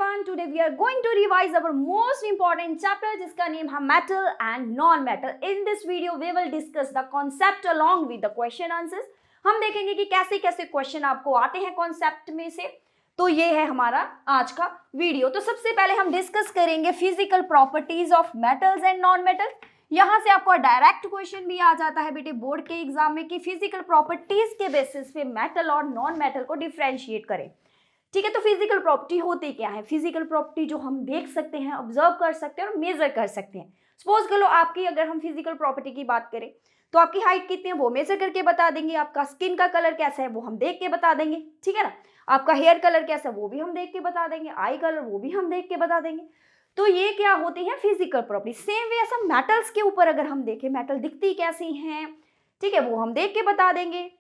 everyone, today we are going to revise our most important chapter जिसका name है metal and non-metal. In this video we will discuss the concept along with the question answers. हम देखेंगे कि कैसे कैसे question आपको आते हैं कॉन्सेप्ट में से. तो ये है हमारा आज का वीडियो. तो सबसे पहले हम डिस्कस करेंगे physical properties of metals and non metals. यहाँ से आपको डायरेक्ट क्वेश्चन भी आ जाता है बेटे बोर्ड के एग्जाम में कि फिजिकल प्रॉपर्टीज के बेसिस पे मेटल और नॉन मेटल को डिफरेंशिएट करें. ठीक है, तो फिजिकल प्रॉपर्टी होती क्या है? फिजिकल प्रॉपर्टी जो हम देख सकते हैं, ऑब्जर्व कर सकते हैं और मेजर कर सकते हैं. सपोज करो आपकी, अगर हम फिजिकल प्रॉपर्टी की बात करें तो आपकी हाइट कितनी है वो मेजर करके बता देंगे. आपका स्किन का कलर कैसा है वो हम देख के बता देंगे. ठीक है ना. आपका हेयर कलर कैसा है वो भी हम देख के बता देंगे. आई कलर वो भी हम देख के बता देंगे. तो ये क्या होती है? Physical property. सेम वे ऐसा मेटल्स के ऊपर अगर हम देखें, मेटल दिखती कैसी हैं, ठीक है, वो हम देख के बता देंगे.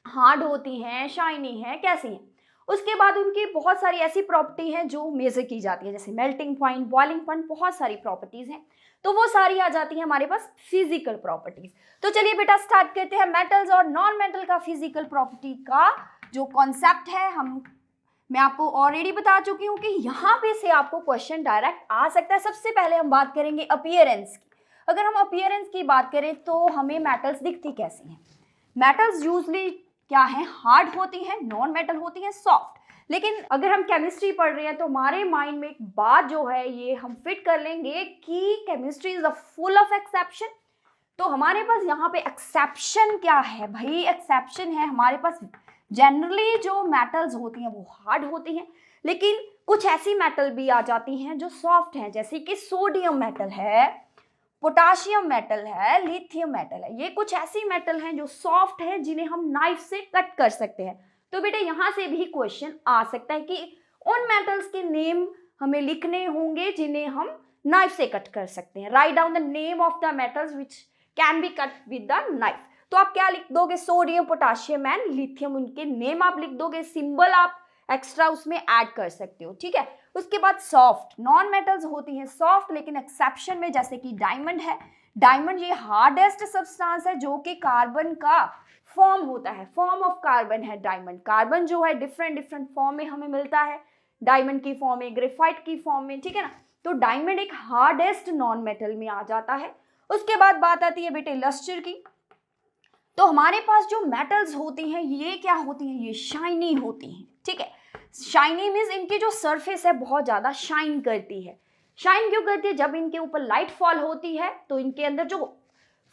हार्ड होती हैं, शाइनी है, कैसी हैं. उसके बाद उनकी बहुत सारी ऐसी प्रॉपर्टी हैं जो मेजर की जाती है, जैसे मेल्टिंग पॉइंट, बॉइलिंग पॉइंट, बहुत सारी प्रॉपर्टीज हैं. तो वो सारी आ जाती है हमारे पास फिजिकल प्रॉपर्टीज. तो चलिए बेटा स्टार्ट करते हैं मेटल्स और नॉन मेटल का फिजिकल प्रॉपर्टी का जो कॉन्सेप्ट है. मैं आपको ऑलरेडी बता चुकी हूँ कि यहाँ पे से आपको क्वेश्चन डायरेक्ट आ सकता है. सबसे पहले हम बात करेंगे अपीयरेंस की. अगर हम अपीयरेंस की बात करें तो हमें मेटल्स दिखती कैसी हैं? मेटल्स यूजली क्या है? हार्ड होती है. नॉन मेटल होती है सॉफ्ट. लेकिन अगर हम केमिस्ट्री पढ़ रहे हैं तो हमारे माइंड में एक बात जो है ये हम फिट कर लेंगे कि chemistry is a full of exception. तो हमारे पास यहाँ पे एक्सेप्शन क्या है भाई? एक्सेप्शन है हमारे पास. जनरली जो मेटल्स होती हैं वो हार्ड होती हैं, लेकिन कुछ ऐसी मेटल भी आ जाती हैं जो सॉफ्ट हैं, जैसे कि सोडियम मेटल है, पोटाशियम मेटल है, लिथियम मेटल है. ये कुछ ऐसी मेटल हैं जो सॉफ्ट है, जिन्हें हम नाइफ से कट कर सकते हैं. तो बेटे यहाँ से भी क्वेश्चन आ सकता है कि उन मेटल्स के नेम हमें लिखने होंगे जिन्हें हम नाइफ से कट कर सकते हैं. Write down the name of the metals which can be cut with the knife. तो आप क्या लिख दोगे? Sodium, potassium and lithium. उनके नेम आप लिख दोगे. सिंबल आप एक्स्ट्रा उसमें ऐड कर सकते हो. ठीक है. उसके बाद सॉफ्ट नॉन मेटल्स होती हैं सॉफ्ट, लेकिन एक्सेप्शन में जैसे कि डायमंड है. डायमंड ये हार्डेस्ट सब्सटेंस है जो कि कार्बन का फॉर्म होता है. फॉर्म ऑफ कार्बन है डायमंड. कार्बन जो है डिफरेंट डिफरेंट फॉर्म में हमें मिलता है. डायमंड की फॉर्म में, ग्रेफाइट की फॉर्म में. ठीक है ना. तो डायमंड एक हार्डेस्ट नॉन मेटल में आ जाता है. उसके बाद बात आती है बेटे लस्टर की. तो हमारे पास जो मेटल्स होती हैं ये क्या होती हैं? ये शाइनी होती हैं. ठीक है. शाइनी मीन्स इनकी जो सरफेस है बहुत ज़्यादा शाइन करती है. शाइन क्यों करती है? जब इनके ऊपर लाइट फॉल होती है तो इनके अंदर जो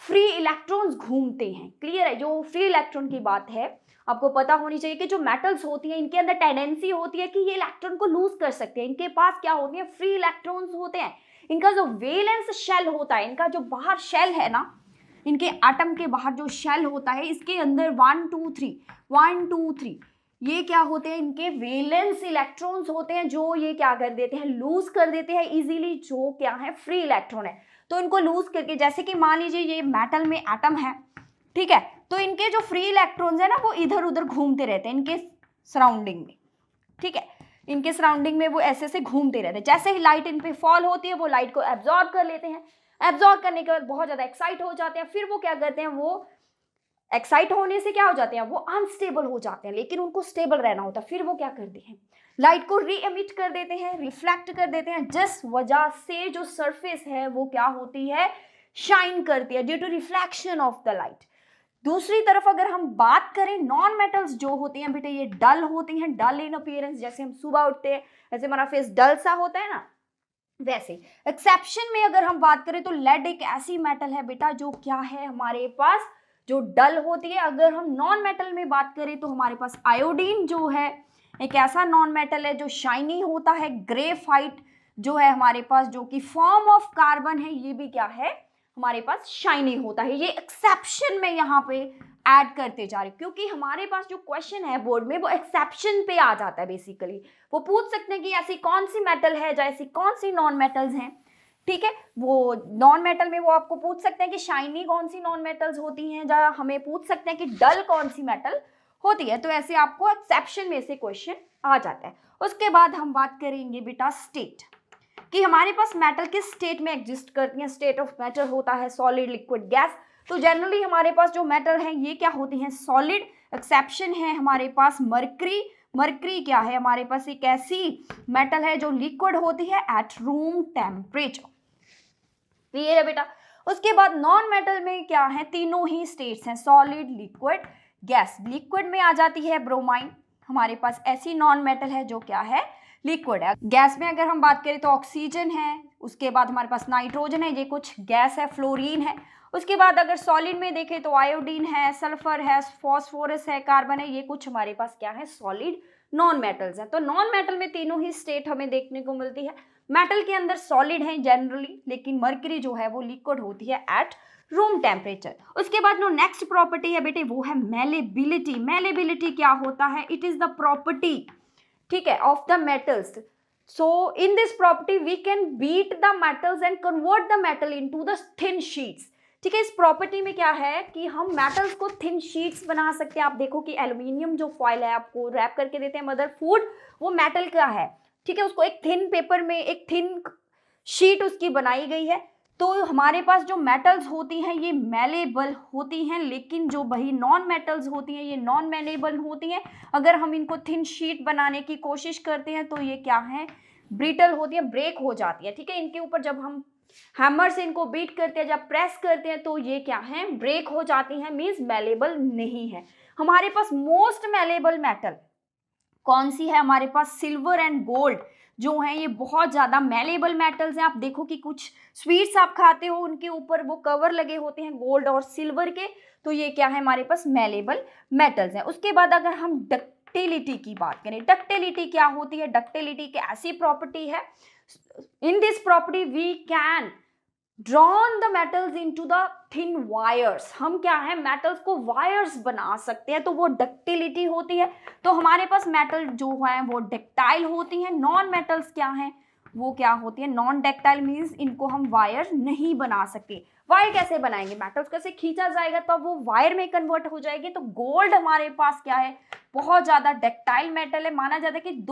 फ्री इलेक्ट्रॉन्स घूमते हैं. क्लियर है? जो फ्री इलेक्ट्रॉन की बात है आपको पता होनी चाहिए कि जो मेटल्स होती हैं इनके अंदर टेंडेंसी होती है कि ये इलेक्ट्रॉन को लूज कर सकते हैं. इनके पास क्या होती है? फ्री इलेक्ट्रॉन्स होते हैं. इनका जो वेलेंस शेल होता है, इनका जो बाहर शेल है ना, इनके एटम के बाहर जो शेल होता है, इसके अंदर 1 2 3 ये क्या होते हैं? इनके वेलेंस इलेक्ट्रॉन्स होते हैं जो ये क्या कर देते हैं? लूज कर देते हैं इजीली. जो क्या है? फ्री इलेक्ट्रॉन है. तो इनको लूज करके, जैसे कि मान लीजिए ये मेटल में एटम है, ठीक है, तो इनके जो फ्री इलेक्ट्रॉन्स है ना वो इधर उधर घूमते रहते हैं इनके सराउंडिंग में. ठीक है. इनके सराउंडिंग में वो ऐसे घूमते रहते हैं. जैसे ही लाइट इन पे फॉल होती है वो लाइट को एब्जॉर्ब कर लेते हैं. एब्जॉर्ब करने के बाद बहुत ज्यादा एक्साइट हो जाते हैं. फिर वो क्या करते हैं? वो एक्साइट होने से क्या हो जाते हैं? वो अनस्टेबल हो जाते हैं. लेकिन उनको स्टेबल रहना होता है. फिर वो क्या करते हैं? लाइट को री एमिट कर देते हैं, रिफ्लेक्ट कर देते हैं, जिस वजह से जो सरफेस है वो क्या होती है? शाइन करती है due to reflection of the light. दूसरी तरफ अगर हम बात करें नॉन मेटल्स जो होती हैं बेटे, ये डल होती हैं. डल इन अपीयरेंस. जैसे हम सुबह उठते हैं ऐसे हमारा फेस डल सा होता है ना, वैसे. एक्सेप्शन में अगर हम बात करें तो लेड एक ऐसी मेटल है बेटा जो क्या है हमारे पास, जो डल होती है. अगर हम नॉन मेटल में बात करें तो हमारे पास आयोडीन जो है एक ऐसा नॉन मेटल है जो शाइनी होता है. ग्रेफाइट जो है हमारे पास, जो कि फॉर्म ऑफ कार्बन है, ये भी क्या है हमारे पास? शाइनी होता है. ये एक्सेप्शन में यहाँ पे ऐड करते जा रहे हैं क्योंकि हमारे पास जो क्वेश्चन है बोर्ड में वो एक्सेप्शन पे आ जाता है. बेसिकली वो पूछ सकते हैं कि ऐसी कौन सी मेटल है, जैसी कौन सी नॉन मेटल्स हैं. ठीक है. वो नॉन मेटल में वो आपको पूछ सकते हैं कि शाइनी कौन सी नॉन मेटल्स होती हैं, या हमें पूछ सकते हैं कि डल कौन सी मेटल होती है. तो ऐसे आपको एक्सेप्शन में से क्वेश्चन आ जाता है. उसके बाद हम बात करेंगे बेटा स्टेट, कि हमारे पास मेटल किस स्टेट में एग्जिस्ट करती हैं. स्टेट ऑफ मैटर होता है सॉलिड, लिक्विड, गैस. तो जनरली हमारे पास जो मेटल हैं ये क्या होती हैं? सॉलिड. एक्सेप्शन है हमारे पास मरकरी. मरकरी क्या है हमारे पास, एक ऐसी मेटल है जो लिक्विड होती है एट रूम टेम्परेचर। क्लियर है बेटा। उसके बाद नॉन मेटल में क्या है, तीनों ही स्टेट्स हैं, सॉलिड, लिक्विड, गैस। लिक्विड में आ जाती है ब्रोमाइन, हमारे पास ऐसी नॉन मेटल है जो क्या है, लिक्विड है। गैस में अगर हम बात करें तो ऑक्सीजन है, उसके बाद हमारे पास नाइट्रोजन है, ये कुछ गैस है, फ्लोरीन है। उसके बाद अगर सॉलिड में देखें तो आयोडीन है, सल्फर है, फॉस्फोरस है, कार्बन है, ये कुछ हमारे पास क्या है, सॉलिड नॉन मेटल्स हैं। तो नॉन मेटल में तीनों ही स्टेट हमें देखने को मिलती है। मेटल के अंदर सॉलिड है जनरली, लेकिन मर्करी जो है वो लिक्विड होती है एट रूम टेम्परेचर। उसके बाद जो नेक्स्ट प्रॉपर्टी है बेटे वो है मेलेबिलिटी। मेलेबिलिटी क्या होता है, इट इज द प्रॉपर्टी, ठीक है, of the metals. So in this property we can beat the metals and convert the metal into the thin sheets. ठीक है, इस प्रॉपर्टी में क्या है कि हम मेटल्स को थिन शीट्स बना सकते हैं। आप देखो कि एल्यूमिनियम जो फॉइल है आपको रैप करके देते हैं मदर फूड, वो मेटल का है, ठीक है, उसको एक थिन पेपर में एक थिन शीट उसकी बनाई गई है। तो हमारे पास जो मेटल्स होती हैं ये मेलेबल होती हैं, लेकिन जो वही नॉन मेटल्स होती हैं ये नॉन मेलेबल होती हैं। अगर हम इनको थिन शीट बनाने की कोशिश करते हैं तो ये क्या है, ब्रिटल होती है, ब्रेक हो जाती है। ठीक है, इनके ऊपर जब हम हैमर से इनको बीट करते हैं, जब प्रेस करते हैं तो ये क्या है, ब्रेक हो जाती हैं, मीन्स मेलेबल नहीं है। हमारे पास मोस्ट मेलेबल मेटल कौन सी है, हमारे पास सिल्वर एंड गोल्ड जो हैं ये बहुत ज़्यादा मेलेबल मेटल्स हैं। आप देखो कि कुछ स्वीट्स आप खाते हो उनके ऊपर वो कवर लगे होते हैं गोल्ड और सिल्वर के, तो ये क्या है, हमारे पास मेलेबल मेटल्स हैं। उसके बाद अगर हम डक्टिलिटी की बात करें, डक्टिलिटी क्या होती है, डक्टिलिटी की ऐसी प्रॉपर्टी है, in this property we can drawn the metals into the thin wires। हम क्या है, मेटल्स को वायर्स बना सकते हैं, तो वो डक्टिलिटी होती है। तो हमारे पास मेटल जो है वो डक्टाइल होती हैं। नॉन मेटल्स क्या हैं, वो क्या होती है, नॉन डक्टाइल मीन्स इनको हम वायर नहीं बना सकते। वायर कैसे बनाएंगे, मेटल्स कैसे खींचा जाएगा तब वो वायर में कन्वर्ट हो जाएगी। तो गोल्ड हमारे पास क्या है, बहुत ज़्यादा डक्टाइल मेटल है। माना जाता है कि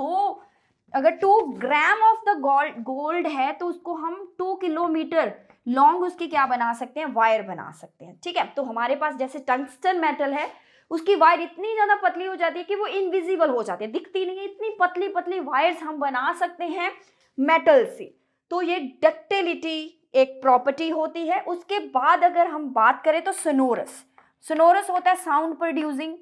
अगर 2 ग्राम ऑफ द गोल्ड है तो उसको हम 2 किलोमीटर लॉन्ग उसकी क्या बना सकते हैं, वायर बना सकते हैं। ठीक है, तो हमारे पास जैसे टंगस्टन मेटल है उसकी वायर इतनी ज़्यादा पतली हो जाती है कि वो इनविजिबल हो जाती है, दिखती नहीं है, इतनी पतली पतली वायर्स हम बना सकते हैं मेटल से। तो ये डक्टिलिटी एक प्रॉपर्टी होती है। उसके बाद अगर हम बात करें तो सोनोरस होता है साउंड प्रोड्यूसिंग।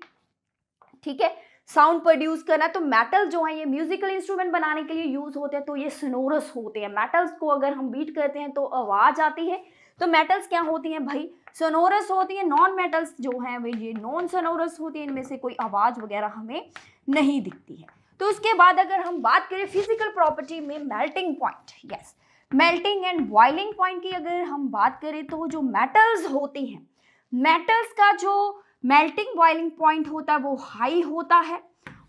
ठीक है, साउंड प्रोड्यूस करना, तो मेटल जो है ये म्यूजिकल इंस्ट्रूमेंट बनाने के लिए यूज होते हैं, तो ये सोनोरस होते हैं। मेटल्स को अगर हम बीट करते हैं तो आवाज आती है, तो मेटल्स क्या होती हैं भाई, सोनोरस होती है। नॉन मेटल्स जो हैं वे ये नॉन सोनोरस होती है, इनमें से कोई आवाज वगैरह हमें नहीं दिखती है। तो उसके बाद अगर हम बात करें फिजिकल प्रॉपर्टी में melting point, yes, melting and boiling point की अगर हम बात करें तो जो मेटल्स होती हैं, मेटल्स का जो मेल्टिंग बॉइलिंग पॉइंट होता है वो हाई होता है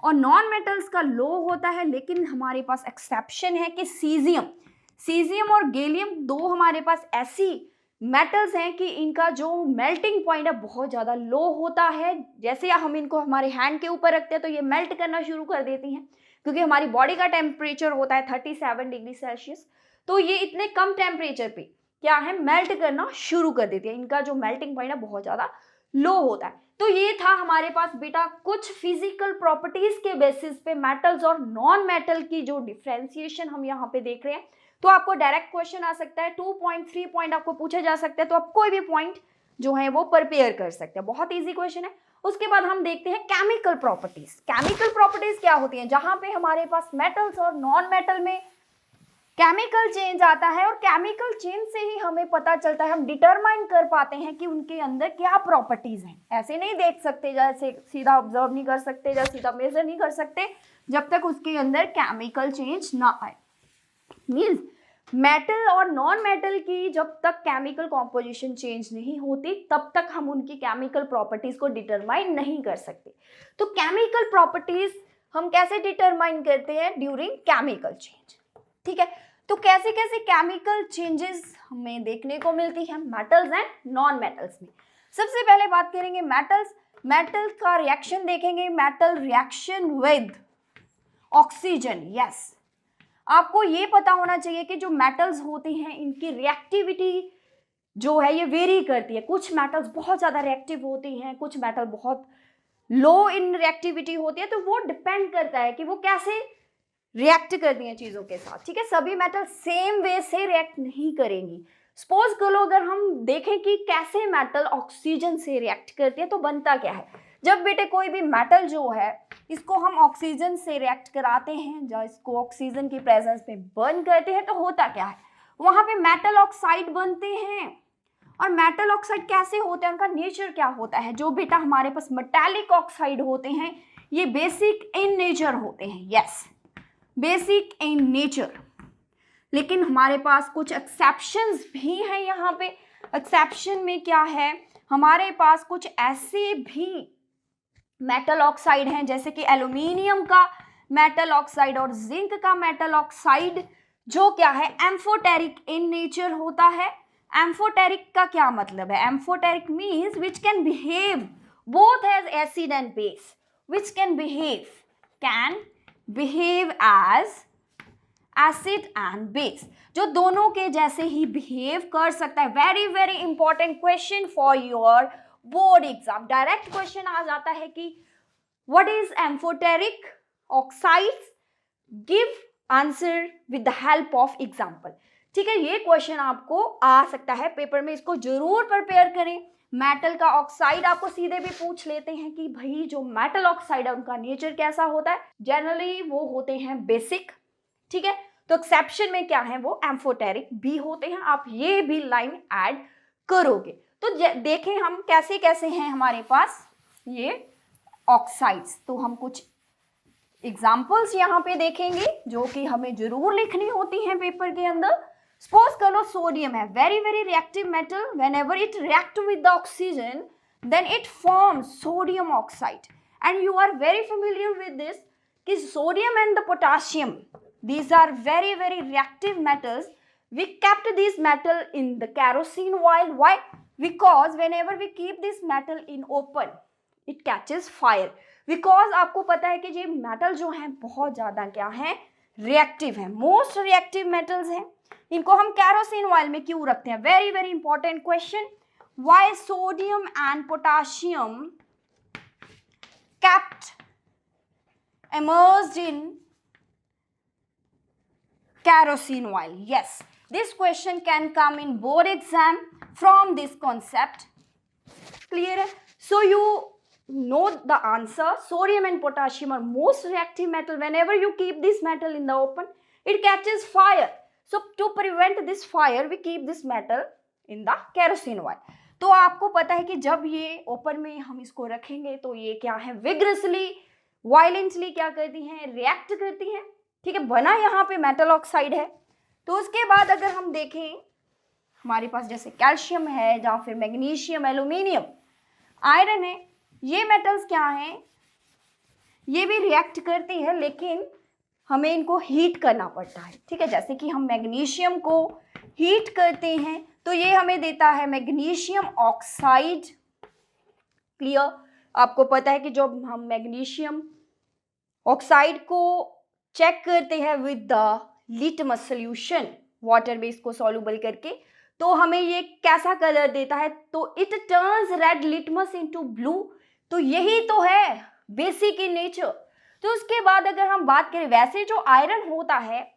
और नॉन मेटल्स का लो होता है। लेकिन हमारे पास एक्सेप्शन है कि सीजियम और गैलियम दो हमारे पास ऐसी मेटल्स हैं कि इनका जो मेल्टिंग पॉइंट है बहुत ज़्यादा लो होता है। जैसे हम इनको हमारे हैंड के ऊपर रखते हैं तो ये मेल्ट करना शुरू कर देती हैं, क्योंकि हमारी बॉडी का टेम्परेचर होता है 37 डिग्री सेल्सियस, तो ये इतने कम टेम्परेचर पे क्या है, मेल्ट करना शुरू कर देती है। इनका जो मेल्टिंग पॉइंट है बहुत ज़्यादा लो होता है। तो ये था हमारे पास बेटा कुछ फिजिकल प्रॉपर्टीज के बेसिस पे मेटल्स और नॉन मेटल की जो डिफरेंशिएशन हम यहाँ पे देख रहे हैं। तो आपको डायरेक्ट क्वेश्चन आ सकता है, 2 पॉइंट 3 पॉइंट आपको पूछा जा सकता है, तो आप कोई भी पॉइंट जो है वो प्रिपेयर कर सकते हैं, बहुत ईजी क्वेश्चन है। उसके बाद हम देखते हैं केमिकल प्रॉपर्टीज। केमिकल प्रॉपर्टीज क्या होती हैं, जहां पे हमारे पास मेटल्स और नॉन मेटल में केमिकल चेंज आता है, और केमिकल चेंज से ही हमें पता चलता है, हम डिटरमाइन कर पाते हैं कि उनके अंदर क्या प्रॉपर्टीज हैं। ऐसे नहीं देख सकते, जैसे सीधा ऑब्जर्व नहीं कर सकते, जैसे सीधा मेजर नहीं कर सकते जब तक उसके अंदर केमिकल चेंज ना आए। मीन्स मेटल और नॉन मेटल की जब तक केमिकल कॉम्पोजिशन चेंज नहीं होती तब तक हम उनकी केमिकल प्रॉपर्टीज को डिटरमाइन नहीं कर सकते। तो केमिकल प्रॉपर्टीज हम कैसे डिटरमाइन करते हैं, ड्यूरिंग केमिकल चेंज। ठीक है, तो कैसे कैसे केमिकल चेंजेस हमें देखने को मिलती है मेटल्स एंड नॉन मेटल्स में। सबसे पहले बात करेंगे मेटल का रिएक्शन देखेंगे। Metal reaction with oxygen. Yes, आपको ये पता होना चाहिए कि जो मेटल्स होते हैं इनकी रिएक्टिविटी जो है ये वेरी करती है। कुछ मेटल्स बहुत ज़्यादा रिएक्टिव होती हैं, कुछ मेटल बहुत लो इन रिएक्टिविटी होती है, तो वो डिपेंड करता है कि वो कैसे रिएक्ट करती हैं चीज़ों के साथ, ठीक है। सभी मेटल सेम वे से रिएक्ट नहीं करेंगी। सपोज करो अगर हम देखें कि कैसे मेटल ऑक्सीजन से रिएक्ट करती है, तो बनता क्या है, जब बेटे कोई भी मेटल जो है इसको हम ऑक्सीजन से रिएक्ट कराते हैं, जब इसको ऑक्सीजन की प्रेजेंस में बर्न करते हैं, तो होता क्या है, वहाँ पे मेटल ऑक्साइड बनते हैं। और मेटल ऑक्साइड कैसे होते हैं, उनका नेचर क्या होता है, जो बेटा हमारे पास मेटालिक ऑक्साइड होते हैं ये बेसिक इन नेचर होते हैं, यस बेसिक इन नेचर। लेकिन हमारे पास कुछ एक्सेप्शंस भी हैं यहाँ पे। एक्सेप्शन में क्या है, हमारे पास कुछ ऐसे भी मेटल ऑक्साइड हैं जैसे कि एल्यूमिनियम का मेटल ऑक्साइड और जिंक का मेटल ऑक्साइड, जो क्या है एम्फोटेरिक इन नेचर होता है। एम्फोटेरिक का क्या मतलब है, amphoteric means which can behave both as acid and base, which can behave as acid and base, जो दोनों के जैसे ही बिहेव कर सकता है। Very very important question for your board exam. Direct question आ जाता है कि what is amphoteric oxides, give answer with the help of example, ठीक है। ये क्वेश्चन आपको आ सकता है पेपर में, इसको जरूर प्रिपेयर करें। मेटल का ऑक्साइड आपको सीधे भी पूछ लेते हैं कि भाई जो मेटल ऑक्साइड है उनका नेचर कैसा होता है, जनरली वो होते हैं बेसिक, ठीक है। तो एक्सेप्शन में क्या है, वो एम्फोटेरिक भी होते हैं, आप ये भी लाइन ऐड करोगे। तो देखें हम कैसे कैसे हैं हमारे पास ये ऑक्साइड्स। तो हम कुछ एग्जाम्पल्स यहाँ पे देखेंगे जो कि हमें जरूर लिखनी होती हैं पेपर के अंदर। सपोज कर लो सोडियम है, very very reactive metal, whenever it react with the oxygen then it forms sodium oxide, and you are very familiar with this कि sodium and the potassium, these are very very reactive metals. We kept this metal in the kerosene oil. Why? Because whenever we keep this metal in open it catches fire. Because आपको पता है कि ये metal जो हैं बहुत ज़्यादा क्या हैं, रिएक्टिव हैं, मोस्ट रिएक्टिव मेटल्स हैं। इनको हम कैरोसिन ऑयल में क्यों रखते हैं, very very important question. Why sodium and potassium kept immersed in kerosene oil? Yes, this question can come in board exam from this concept. Clear? So you know the answer. Sodium and potassium are most reactive metal. Whenever you keep this metal in the open, it catches fire. So to prevent this fire, we keep this metal in the kerosene oil. तो आपको पता है कि जब ये open में हम इसको रखेंगे तो ये क्या है, विग्रसली वायलेंटली क्या करती हैं, रिएक्ट करती हैं, ठीक है। बना यहाँ पे मेटल ऑक्साइड है। तो उसके बाद अगर हम देखें हमारे पास जैसे कैल्शियम है या फिर मैग्नीशियम, एल्यूमिनियम, आयरन है, ये मेटल्स क्या हैं, ये भी रिएक्ट करती है लेकिन हमें इनको हीट करना पड़ता है, ठीक है। जैसे कि हम मैग्नीशियम को हीट करते हैं तो ये हमें देता है मैग्नीशियम ऑक्साइड। क्लियर? आपको पता है कि जब हम मैग्नीशियम ऑक्साइड को चेक करते हैं with the litmus solution, water में इसको सॉल्युबल करके, तो हमें ये कैसा कलर देता है, तो it turns red litmus into blue. तो यही तो है बेसिक इन नेचर। तो उसके बाद अगर हम बात करें, वैसे जो आयरन होता है,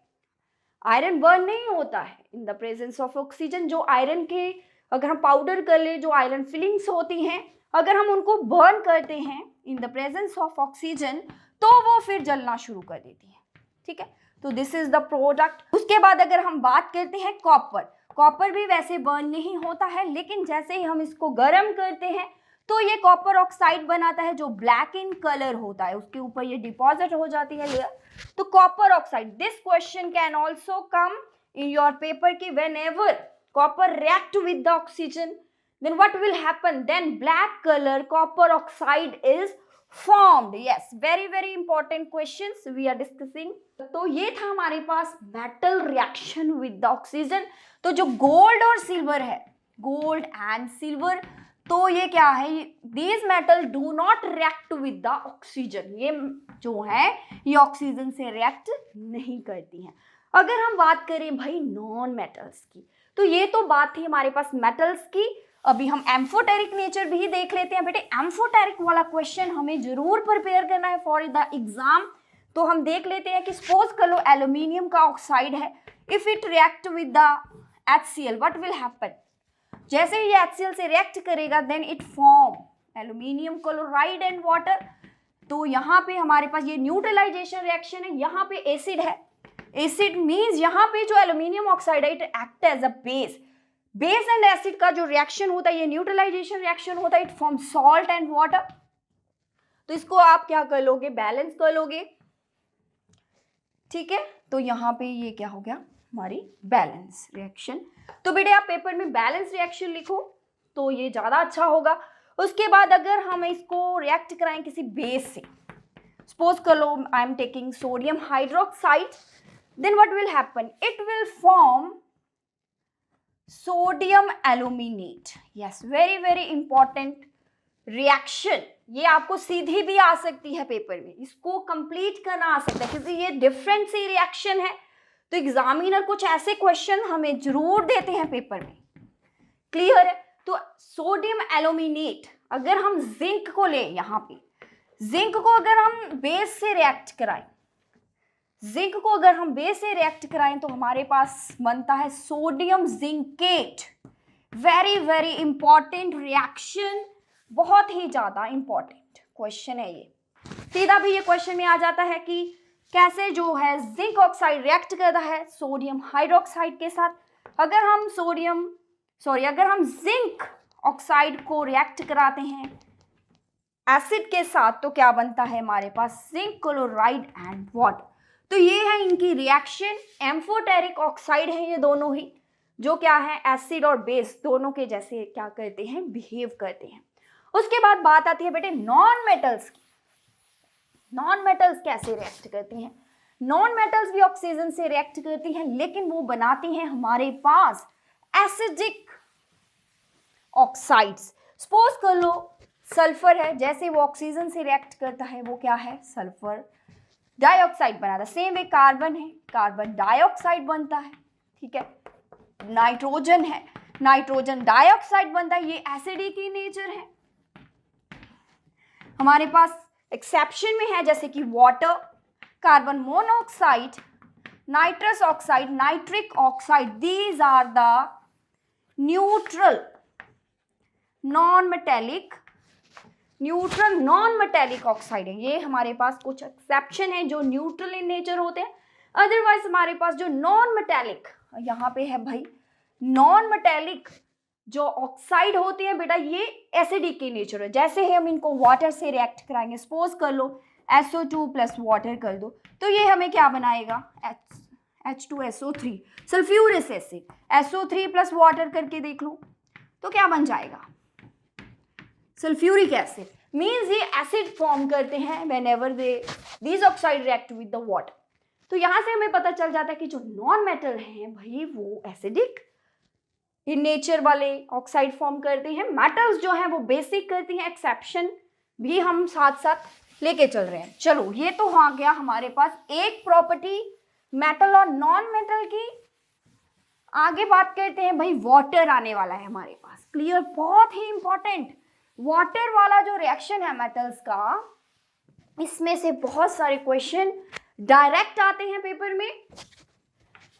आयरन बर्न नहीं होता है इन द प्रेजेंस ऑफ ऑक्सीजन। जो आयरन के अगर हम पाउडर कर ले, जो आयरन फिलिंग्स होती हैं, अगर हम उनको बर्न करते हैं इन द प्रेजेंस ऑफ ऑक्सीजन तो वो फिर जलना शुरू कर देती है, ठीक है। तो दिस इज द प्रोडक्ट। उसके बाद अगर हम बात करते हैं कॉपर, कॉपर भी वैसे बर्न नहीं होता है, लेकिन जैसे ही हम इसको गर्म करते हैं तो ये कॉपर ऑक्साइड बनाता है जो ब्लैक इन कलर होता है, उसके ऊपर ये डिपॉजिट हो जाती है लेयर, तो copper oxide. This question can also come in your paper कि whenever copper react with the oxygen then what will happen, then black color copper oxide is formed. Yes, very very important questions we are discussing. तो ये था हमारे पास metal reaction with the oxygen. तो जो gold और silver है, gold and silver, तो ये क्या है, these metal do not react with the oxygen. ये जो है ये ऑक्सीजन से रिएक्ट नहीं करती हैं। अगर हम बात करें भाई नॉन मेटल्स की, तो ये तो बात थी हमारे पास मेटल्स की। अभी हम एम्फोटेरिक नेचर भी देख लेते हैं। बेटे एम्फोटेरिक वाला क्वेश्चन हमें जरूर प्रिपेयर करना है फॉर द एग्जाम। तो हम देख लेते हैं कि सपोज कर लो एल्यूमिनियम का ऑक्साइड है, if it react with the HCl what will happen. जैसे ये HCl से रिएक्ट करेगा then it form aluminium chloride and water. तो यहाँ पे हमारे पास ये न्यूट्रलाइजेशन रिएक्शन है, यहाँ पे एसिड है। एसिड मीन्स यहाँ पे जो एल्यूमिनियम ऑक्साइड है it act as a base. Base and acid का जो रिएक्शन होता है ये न्यूट्रलाइजेशन रिएक्शन होता है, it form salt and water. तो इसको आप क्या कर लोगे, बैलेंस कर लोगे, ठीक है। तो यहाँ पे ये क्या हो गया हमारी बैलेंस रिएक्शन। तो बेटे आप पेपर में बैलेंस रिएक्शन लिखो तो ये ज़्यादा अच्छा होगा। उसके बाद अगर हम इसको रिएक्ट कराएं किसी बेस से, सपोज कर लो I am taking sodium hydroxide, then what will happen, it will form sodium aluminate. Yes, very very important reaction. ये आपको सीधी भी आ सकती है पेपर में, इसको कंप्लीट करना आ सकता है क्योंकि ये डिफरेंट सी रिएक्शन है। तो एग्जामिनर कुछ ऐसे क्वेश्चन हमें जरूर देते हैं पेपर में, क्लियर है। तो सोडियम एल्यूमिनेट, अगर हम जिंक को लें, यहाँ पे जिंक को अगर हम बेस से रिएक्ट कराएं, जिंक को अगर हम बेस से रिएक्ट कराएं तो हमारे पास बनता है sodium zincate. Very very important reaction, बहुत ही ज्यादा इंपॉर्टेंट क्वेश्चन है ये। सीधा भी ये क्वेश्चन में आ जाता है कि कैसे जो है जिंक ऑक्साइड रिएक्ट करता है सोडियम हाइड्रोक्साइड के साथ। अगर हम अगर हम जिंक ऑक्साइड को रिएक्ट कराते हैं एसिड के साथ तो क्या बनता है हमारे पास, जिंक क्लोराइड एंड वाटर। तो ये है इनकी रिएक्शन। एम्फोटेरिक ऑक्साइड है ये दोनों ही, जो क्या है एसिड और बेस दोनों के जैसे क्या करते हैं, बिहेव करते हैं। उसके बाद बात आती है बेटे नॉन मेटल्स की। नॉन मेटल्स कैसे रिएक्ट करती हैं? नॉन मेटल्स भी ऑक्सीजन से रिएक्ट करती हैं, लेकिन वो बनाती हैं हमारे पास एसिडिक ऑक्साइड्स। सपोज कर लो सल्फर है, जैसे वो ऑक्सीजन से रिएक्ट करता है वो क्या है, सल्फर डाइऑक्साइड बनाता है। सेम वे कार्बन है, कार्बन डाइऑक्साइड बनता है, ठीक है। नाइट्रोजन है, नाइट्रोजन डाइऑक्साइड बनता है, ये एसिडिक in नेचर है। हमारे पास एक्सेप्शन में है जैसे कि water, carbon monoxide, nitrous oxide, nitric oxide, these are the neutral non metallic oxide है। ये हमारे पास कुछ एक्सेप्शन है जो न्यूट्रल इन नेचर होते हैं। अदरवाइज हमारे पास जो नॉन मेटेलिक, यहाँ पे है भाई नॉन मेटेलिक जो ऑक्साइड होते हैं बेटा, ये एसिडिक के नेचर है। जैसे ही हम इनको वाटर से रिएक्ट कराएंगे, सपोज कर लो SO2 प्लस वाटर कर दो तो ये हमें क्या बनाएगा, H2SO3 sulphuric acid. SO3 plus water करके देख लो तो क्या बन जाएगा, सल्फ्यूरिक एसिड। मीन्स ये एसिड फॉर्म करते हैं whenever these oxide react with the water. तो यहाँ से हमें पता चल जाता है कि जो नॉन मेटल हैं भाई वो एसिडिक इन नेचर वाले ऑक्साइड फॉर्म करते हैं। मेटल्स जो हैं वो बेसिक करती हैं। एक्सेप्शन भी हम साथ साथ लेके चल रहे हैं। चलो ये तो आ गया हमारे पास एक प्रॉपर्टी मेटल और नॉन मेटल की। आगे बात करते हैं भाई, वाटर आने वाला है हमारे पास, क्लियर, बहुत ही इंपॉर्टेंट। वाटर वाला जो रिएक्शन है मेटल्स का, इसमें से बहुत सारे क्वेश्चन डायरेक्ट आते हैं पेपर में।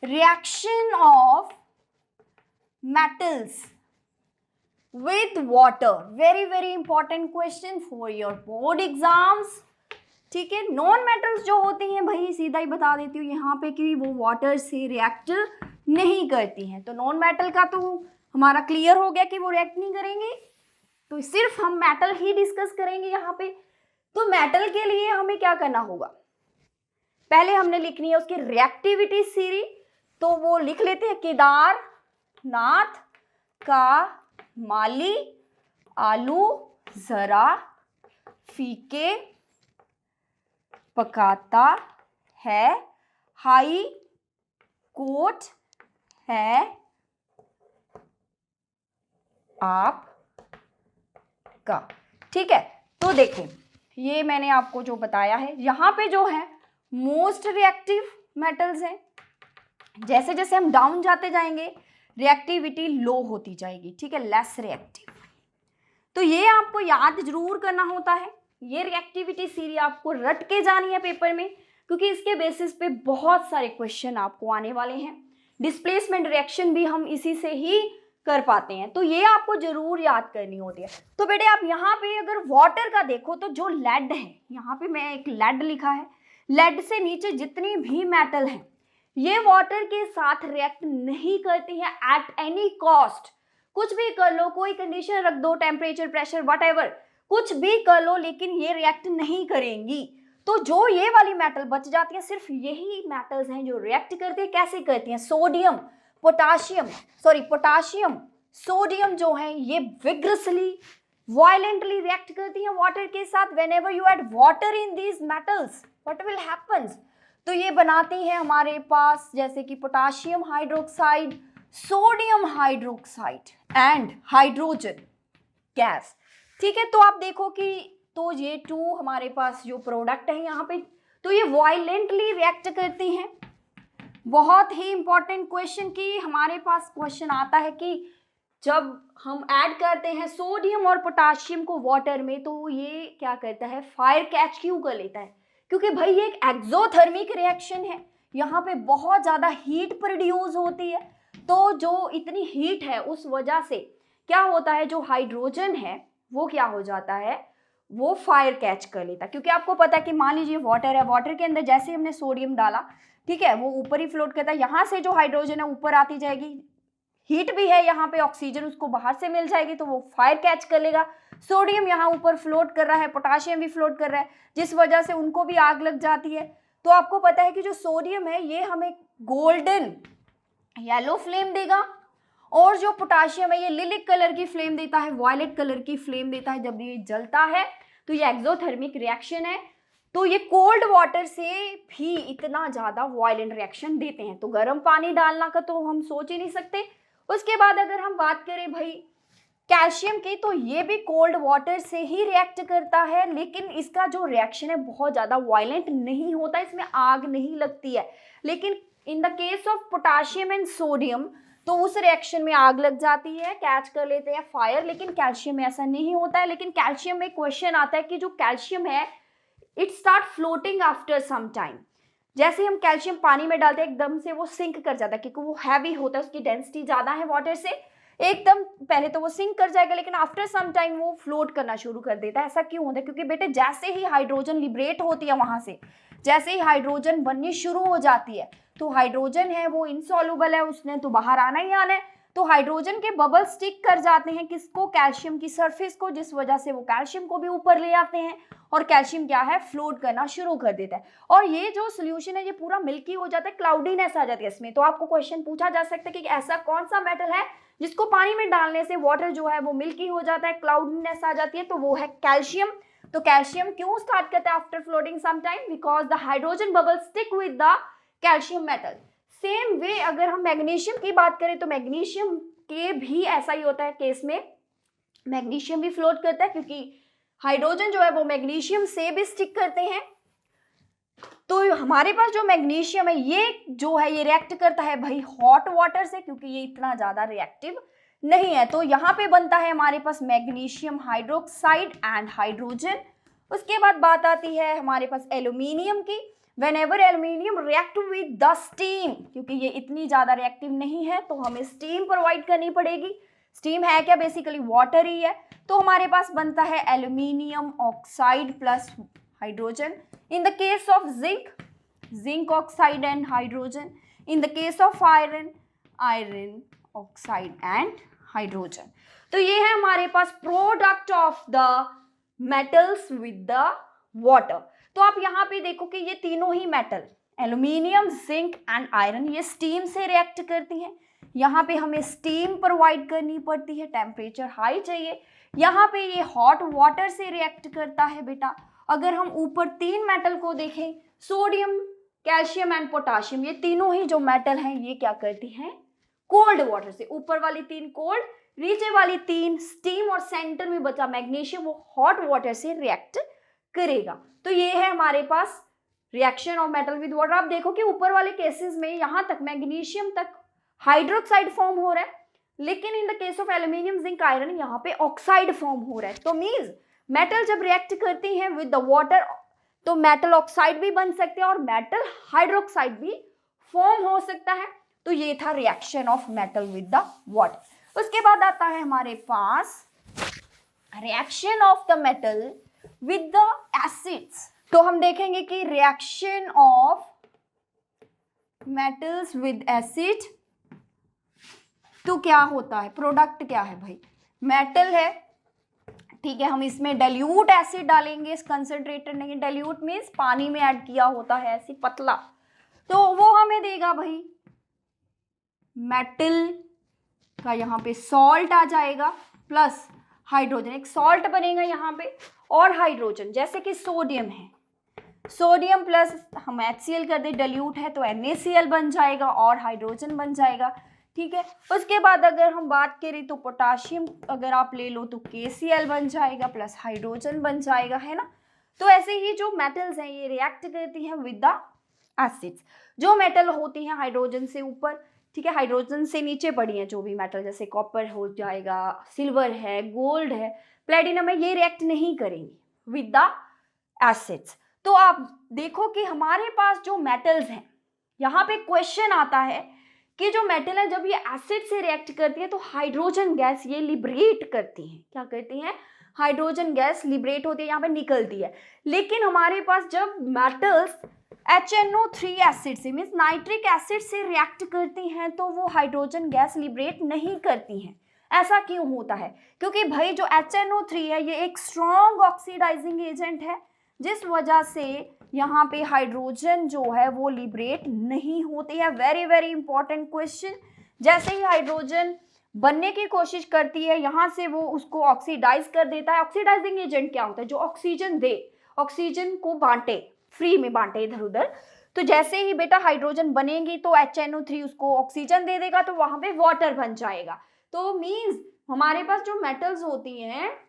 Reaction of metals with water, very very important question for your board exams, ठीक है। नॉन मेटल्स जो होती हैं भाई, सीधा ही बता देती हूँ यहाँ पे कि वो वाटर से रिएक्ट नहीं करती हैं। तो नॉन मेटल का तो हमारा क्लियर हो गया कि वो रिएक्ट नहीं करेंगे, तो सिर्फ हम मेटल ही डिस्कस करेंगे यहाँ पे। तो मेटल के लिए हमें क्या करना होगा, पहले हमने लिखनी है उसकी रिएक्टिविटी सीरीज। तो वो लिख लेते हैं, केदारनाथ का माली आलू जरा फीके पकाता है, हाई कोट है आप का, ठीक है। तो देखें ये मैंने आपको जो बताया है, यहाँ पे जो है मोस्ट रिएक्टिव मेटल्स हैं। जैसे जैसे हम डाउन जाते जाएंगे रिएक्टिविटी लो होती जाएगी, ठीक है, लेस रिएक्टिव। तो ये आपको याद जरूर करना होता है, ये रिएक्टिविटी सीरीज आपको रट के जानी है पेपर में, क्योंकि इसके बेसिस पे बहुत सारे क्वेश्चन आपको आने वाले हैं। डिस्प्लेसमेंट रिएक्शन भी हम इसी से ही कर पाते हैं, तो ये आपको जरूर याद करनी होती है। तो बेटे आप यहाँ पे अगर वाटर का देखो तो जो लेड है, यहाँ पे मैं एक लेड लिखा है, लेड से नीचे जितनी भी मेटल है ये वाटर के साथ रिएक्ट नहीं करती है एट एनी कॉस्ट। कुछ भी कर लो, कोई कंडीशन रख दो, टेम्परेचर, प्रेशर, व्हाटएवर, कुछ भी कर लो, लेकिन ये रिएक्ट नहीं करेंगी। तो जो ये वाली मेटल बच जाती है, सिर्फ यही मेटल्स हैं जो रिएक्ट करती है। कैसे करती हैं? सोडियम, पोटाशियम, सोडियम जो है ये विग्रसली, वायलेंटली रिएक्ट करती हैं वाटर के साथ। Whenever you add water in these metals, what will happens? तो ये बनाती है हमारे पास जैसे कि potassium hydroxide, sodium hydroxide and hydrogen gas, ठीक है। तो आप देखो कि तो ये टू हमारे पास जो प्रोडक्ट है यहाँ पे, तो ये वायलेंटली रिएक्ट करती हैं। बहुत ही इंपॉर्टेंट क्वेश्चन की हमारे पास क्वेश्चन आता है कि जब हम ऐड करते हैं सोडियम और पोटाशियम को वाटर में, तो ये क्या करता है? फायर कैच क्यों कर लेता है? क्योंकि भाई ये एक एक्सोथर्मिक रिएक्शन है, यहाँ पे बहुत ज़्यादा हीट प्रोड्यूस होती है। तो जो इतनी हीट है उस वजह से क्या होता है, जो हाइड्रोजन है वो क्या हो जाता है, वो फायर कैच कर लेता है। क्योंकि आपको पता है कि मान लीजिए वाटर है, वाटर के अंदर जैसे हमने सोडियम डाला, ठीक है, वो ऊपर ही फ्लोट करता है, यहाँ से जो हाइड्रोजन है ऊपर आती जाएगी, हीट भी है यहाँ पे, ऑक्सीजन उसको बाहर से मिल जाएगी, तो वो फायर कैच कर लेगा। सोडियम यहाँ ऊपर फ्लोट कर रहा है, पोटाशियम भी फ्लोट कर रहा है, जिस वजह से उनको भी आग लग जाती है। तो आपको पता है कि जो सोडियम है ये हमें गोल्डन येलो फ्लेम देगा, और जो पोटाशियम है ये लिलिक कलर की फ्लेम देता है, वायलेट कलर की फ्लेम देता है जब ये जलता है। तो ये एक्सोथर्मिक रिएक्शन है। तो ये कोल्ड वाटर से भी इतना ज़्यादा वायलेंट रिएक्शन देते हैं, तो गर्म पानी डालना का तो हम सोच ही नहीं सकते। उसके बाद अगर हम बात करें भाई कैल्शियम की, तो ये भी कोल्ड वाटर से ही रिएक्ट करता है, लेकिन इसका जो रिएक्शन है बहुत ज़्यादा वायलेंट नहीं होता, इसमें आग नहीं लगती है। लेकिन इन the case of potassium and sodium, तो उस रिएक्शन में आग लग जाती है, कैच कर लेते हैं फायर। लेकिन कैल्शियम में ऐसा नहीं होता है। लेकिन कैल्शियम में क्वेश्चन आता है कि जो कैल्शियम है it start floating after some time. जैसे हम कैल्शियम पानी में डालते हैं एकदम से वो सिंक कर जाता है, क्योंकि वो हैवी होता है, उसकी डेंसिटी ज़्यादा है वाटर से, एकदम पहले तो वो सिंक कर जाएगा, लेकिन आफ्टर सम टाइम वो फ्लोट करना शुरू कर देता है। ऐसा क्यों होता है? क्योंकि बेटे जैसे ही हाइड्रोजन लिबरेट होती है वहाँ से, जैसे ही हाइड्रोजन बननी शुरू हो जाती है, तो हाइड्रोजन है वो इनसॉल्युबल है, उसने तो बाहर आना ही आना है। तो हाइड्रोजन के बबल स्टिक कर जाते हैं किसको? कैल्शियम की सरफेस को, जिस वजह से वो कैल्शियम को भी ऊपर ले आते हैं, और कैल्शियम क्या है? फ्लोट करना शुरू कर देता है। और ये जो सोल्यूशन है ये पूरा मिल्की हो जाता है, क्लाउडीनेस आ जाती है इसमें। तो आपको क्वेश्चन पूछा जा सकता है कि ऐसा कौन सा मेटल है जिसको पानी में डालने से वाटर जो है वो मिल्की हो जाता है, क्लाउडीनेस आ जाती है? तो वो है कैल्शियम। तो कैल्शियम क्यों स्टार्ट करता है after floating some time? Because the hydrogen bubble stick with the calcium metal. Same way अगर हम मैग्नीशियम की बात करें, तो मैग्नीशियम के भी ऐसा ही होता है केस में, मैग्नीशियम भी फ्लोट करता है, क्योंकि हाइड्रोजन जो है वो मैग्नीशियम से भी स्टिक करते हैं। तो हमारे पास जो मैग्नीशियम है ये जो है ये रिएक्ट करता है भाई हॉट वाटर से, क्योंकि ये इतना ज़्यादा रिएक्टिव नहीं है। तो यहाँ पे बनता है हमारे पास मैग्नीशियम हाइड्रोक्साइड एंड हाइड्रोजन। उसके बाद बात आती है हमारे पास एल्यूमिनियम की। Whenever aluminium react with the steam, क्योंकि ये इतनी ज़्यादा रिएक्टिव नहीं है तो हमें स्टीम प्रोवाइड करनी पड़ेगी। स्टीम है क्या? बेसिकली वाटर ही है। तो हमारे पास बनता है aluminium oxide plus hydrogen. In the case of zinc, zinc oxide and hydrogen. In the case of iron, iron oxide and hydrogen. तो ये है हमारे पास product of the metals with the water. तो आप यहाँ पे देखो कि ये तीनों ही metal aluminium, zinc and iron ये स्टीम से रिएक्ट करती हैं। यहाँ पे हमें स्टीम प्रोवाइड करनी पड़ती है, टेम्परेचर हाई चाहिए। यहाँ पे ये हॉट वाटर से रिएक्ट करता है बेटा। अगर हम ऊपर तीन मेटल को देखें, सोडियम, कैल्शियम एंड पोटाशियम, ये तीनों ही जो मेटल हैं ये क्या करती हैं? कोल्ड वाटर से। ऊपर वाली तीन कोल्ड, नीचे वाली तीन स्टीम, और सेंटर में बचा मैग्नीशियम वो हॉट वाटर से रिएक्ट करेगा। तो ये है हमारे पास reaction of metal with water. आप देखो कि ऊपर वाले केसेस में यहाँ तक मैग्नीशियम तक हाइड्रोक्साइड फॉर्म हो रहा है, लेकिन इन the case of aluminium zinc iron यहाँ पे ऑक्साइड फॉर्म हो रहा है। तो मीन्स मेटल जब रिएक्ट करती हैं विद द वाटर तो मेटल ऑक्साइड भी बन सकते हैं और मेटल हाइड्रोक्साइड भी फॉर्म हो सकता है। तो ये था reaction of metal with the water. उसके बाद आता है हमारे पास reaction of the metal with the acids. तो हम देखेंगे कि reaction of metals with acid तो क्या होता है, प्रोडक्ट क्या है भाई, मेटल है, ठीक है, हम इसमें डाइल्यूट एसिड डालेंगे, इस कंसंट्रेटेड नहीं, डाइल्यूट मीन्स पानी में ऐड किया होता है ऐसे पतला, तो वो हमें देगा भाई मेटल का यहाँ पे सॉल्ट आ जाएगा प्लस हाइड्रोजन, एक सॉल्ट बनेगा यहाँ पे और हाइड्रोजन, जैसे कि सोडियम है, सोडियम प्लस हम HCl कर दे, डाइल्यूट है तो NaCl बन जाएगा और हाइड्रोजन बन जाएगा, ठीक है। उसके बाद अगर हम बात करें तो पोटाशियम अगर आप ले लो तो KCl बन जाएगा प्लस हाइड्रोजन बन जाएगा, है ना। तो ऐसे ही जो मेटल्स हैं ये रिएक्ट करती हैं विद द एसिड्स। जो मेटल होती हैं हाइड्रोजन से ऊपर, ठीक है, हाइड्रोजन से नीचे पड़ी हैं जो भी मेटल, जैसे कॉपर हो जाएगा, सिल्वर है, गोल्ड है, प्लेटिनम है, ये रिएक्ट नहीं करेंगी विद द एसिड्स। तो आप देखो कि हमारे पास जो मेटल्स हैं, यहाँ पे क्वेश्चन आता है कि जो मेटल है जब ये एसिड से रिएक्ट करती है तो हाइड्रोजन गैस ये लिबरेट करती है, क्या करती हैं, हाइड्रोजन गैस लिबरेट होती है, यहाँ पे निकलती है। लेकिन हमारे पास जब मेटल्स HNO3 एसिड से मीन्स नाइट्रिक एसिड से रिएक्ट करती हैं तो वो हाइड्रोजन गैस लिबरेट नहीं करती हैं। ऐसा क्यों होता है, क्योंकि भाई जो HNO3 है ये एक स्ट्रॉन्ग ऑक्सीडाइजिंग एजेंट है, जिस वजह से यहाँ पे हाइड्रोजन जो है वो लिबरेट नहीं होती है। Very very important question. जैसे ही हाइड्रोजन बनने की कोशिश करती है यहाँ से वो उसको ऑक्सीडाइज कर देता है। ऑक्सीडाइजिंग एजेंट क्या होता है, जो ऑक्सीजन दे, ऑक्सीजन को बांटे, फ्री में बांटे इधर उधर। तो जैसे ही बेटा हाइड्रोजन बनेगी तो HNO3 उसको ऑक्सीजन दे देगा तो वहां पे वाटर बन जाएगा। तो मीन्स हमारे पास जो मेटल्स होती हैं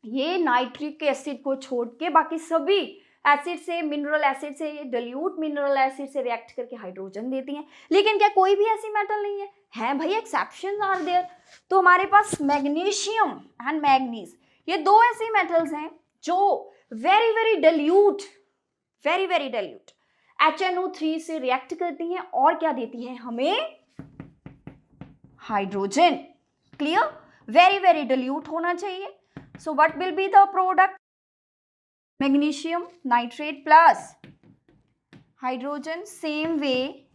ये नाइट्रिक एसिड को छोड़ के बाकी सभी एसिड से, मिनरल एसिड से, ये डाइल्यूट मिनरल एसिड से रिएक्ट करके हाइड्रोजन देती हैं। लेकिन क्या कोई भी ऐसी मेटल नहीं है भाई, एक्सेप्शंस आर देयर। तो हमारे पास मैग्नीशियम एंड मैग्नीज, ये दो ऐसी मेटल्स हैं जो वेरी वेरी डाइल्यूट HNO3 से रिएक्ट करती हैं और क्या देती हैं हमें, hydrogen. Clear, very very dilute होना चाहिए। So what will be the product? Magnesium nitrate plus hydrogen, same way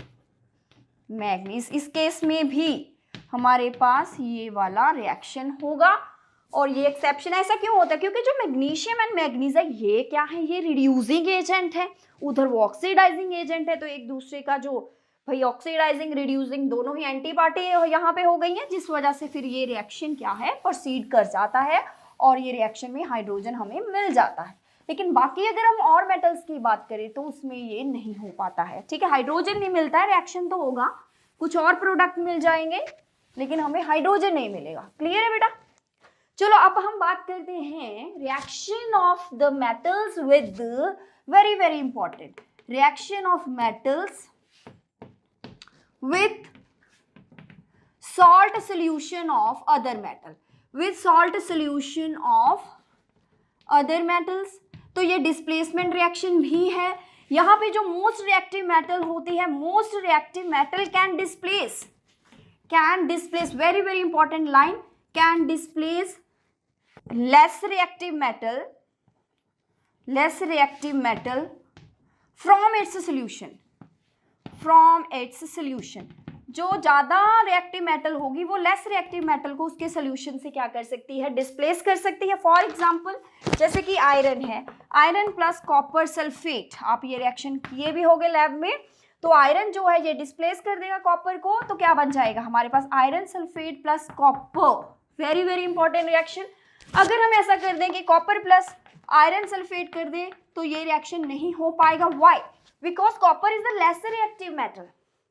manganese। इस केस में भी हमारे पास ये वाला रिएक्शन होगा। और ये एक्सेप्शन ऐसा क्यों होता है, क्योंकि जो मैग्नीशियम एंड मैग्नीज है ये क्या है, ये रिड्यूसिंग एजेंट है, उधर वो ऑक्सीडाइजिंग एजेंट है। तो एक दूसरे का जो भाई ऑक्सीडाइजिंग रिड्यूसिंग दोनों ही एंटी पार्टी यहाँ पे हो गई है, जिस वजह से फिर ये रिएक्शन क्या है, प्रोसीड कर जाता है और ये रिएक्शन में हाइड्रोजन हमें मिल जाता है। लेकिन बाकी अगर हम और मेटल्स की बात करें तो उसमें ये नहीं हो पाता है, ठीक है, हाइड्रोजन नहीं मिलता है, रिएक्शन तो होगा, कुछ और प्रोडक्ट मिल जाएंगे लेकिन हमें हाइड्रोजन नहीं मिलेगा। क्लियर है बेटा। चलो अब हम बात करते हैं reaction of the metals with, very very important, reaction of metals with salt solution of other metal, with salt solution of other metals। तो ये डिस्प्लेसमेंट रिएक्शन भी है। यहाँ पे जो मोस्ट रिएक्टिव मेटल होती है, most reactive metal can displace, very very important line, can displace less reactive metal from its solution. जो ज़्यादा रिएक्टिव मेटल होगी वो लेस रिएक्टिव मेटल को उसके सोल्यूशन से क्या कर सकती है, डिस्प्लेस कर सकती है। फॉर एग्जांपल जैसे कि आयरन है, आयरन प्लस कॉपर सल्फेट, आप ये रिएक्शन किए भी होंगे लैब में। तो आयरन जो है ये डिस्प्लेस कर देगा कॉपर को, तो क्या बन जाएगा हमारे पास iron sulphate plus copper. Very very important reaction. अगर हम ऐसा कर दें कि कॉपर प्लस आयरन सल्फेट कर दें तो ये रिएक्शन नहीं हो पाएगा। Why? Because copper is the lesser reactive metal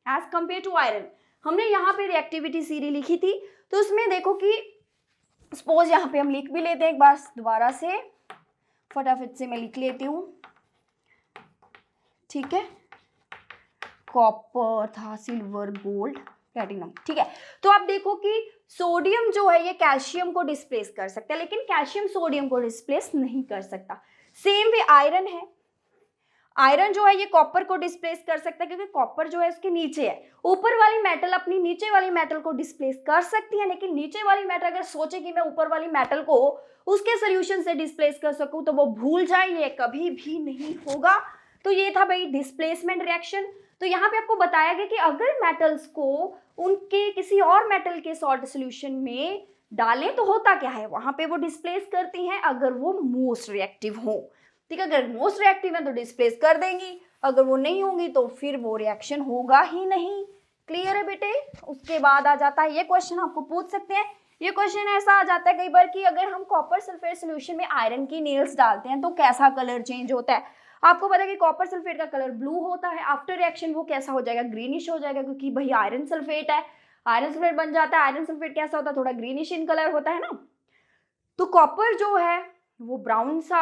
as compare to iron. हमने यहाँ पे रिएक्टिविटी सीरी लिखी थी, तो उसमें देखो कि सपोज यहाँ पे हम लिख भी लेते हैं एक बार दोबारा से, फटाफट से मैं लिख लेती हूँ, ठीक है। कॉपर था, सिल्वर, गोल्ड, प्लैटिनम, ठीक है। तो आप देखो कि सोडियम जो है ये कैल्शियम को डिस्प्लेस कर सकता है, लेकिन कैल्शियम सोडियम को डिस्प्लेस नहीं कर सकता। सेम वे आयरन है, आयरन जो है ये कॉपर को डिस्प्लेस कर सकता है, क्योंकि कॉपर जो है उसके नीचे है। ऊपर वाली मेटल अपनी नीचे वाली मेटल को डिस्प्लेस कर सकती है, लेकिन नीचे वाली मेटल अगर सोचे कि मैं ऊपर वाली मेटल को उसके सोल्यूशन से डिस्प्लेस कर सकूं, तो वो भूल जाए, ये कभी भी नहीं होगा। तो ये था भाई डिस्प्लेसमेंट रिएक्शन। तो यहाँ पे आपको बताया गया कि अगर मेटल्स को उनके किसी और मेटल के सॉल्ट सोल्यूशन में डालें तो होता क्या है, वहां पे वो डिस्प्लेस करती हैं अगर वो मोस्ट रिएक्टिव हो, ठीक है। अगर मोस्ट रिएक्टिव है तो डिस्प्लेस कर देंगी, अगर वो नहीं होंगी तो फिर वो रिएक्शन होगा ही नहीं। क्लियर है बेटे। उसके बाद आ जाता है, ये क्वेश्चन आपको पूछ सकते हैं, ये क्वेश्चन ऐसा आ जाता है कई बार कि अगर हम कॉपर सल्फेट सोल्यूशन में आयरन की नेल्स डालते हैं तो कैसा कलर चेंज होता है। आपको पता है कि कॉपर सल्फेट का कलर ब्लू होता है, आफ्टर रिएक्शन वो कैसा हो जाएगा, ग्रीनिश हो जाएगा, क्योंकि भाई आयरन सल्फेट है, आयरन सल्फेट बन जाता है। आयरन सल्फेट कैसा होता है, थोड़ा ग्रीनिश इन कलर होता है ना। तो कॉपर जो है वो ब्राउन सा,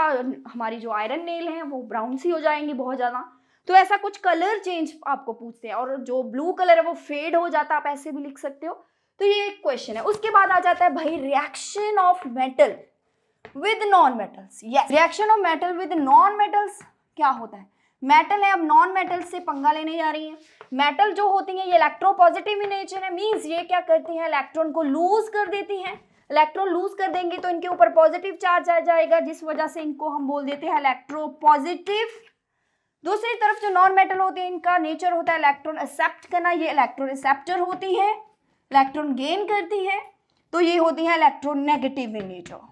हमारी जो आयरन नेल है वो ब्राउन सी हो जाएंगी बहुत ज़्यादा। तो ऐसा कुछ कलर चेंज आपको पूछते हैं, और जो ब्लू कलर है वो फेड हो जाता है, आप ऐसे भी लिख सकते हो। तो ये एक क्वेश्चन है। उसके बाद आ जाता है भाई reaction of metal with non metals. Yes, reaction of metal with non metals क्या होता है। मेटल है, अब नॉन मेटल से पंगा लेने जा रही है। मेटल जो होती है ये इलेक्ट्रोपॉजिटिव इन नेचर है, मीन्स ये क्या करती है, इलेक्ट्रॉन को लूज कर देती हैं। इलेक्ट्रॉन लूज कर देंगे तो इनके ऊपर पॉजिटिव चार्ज आ जाएगा, जिस वजह से इनको हम बोल देते हैं इलेक्ट्रोपॉजिटिव। दूसरी तरफ जो नॉन मेटल होती है इनका नेचर होता है इलेक्ट्रॉन एक्सेप्ट करना, ये इलेक्ट्रॉन एक्सेप्टर होती है, इलेक्ट्रॉन गेन करती है, तो ये होती है electron negative in nature.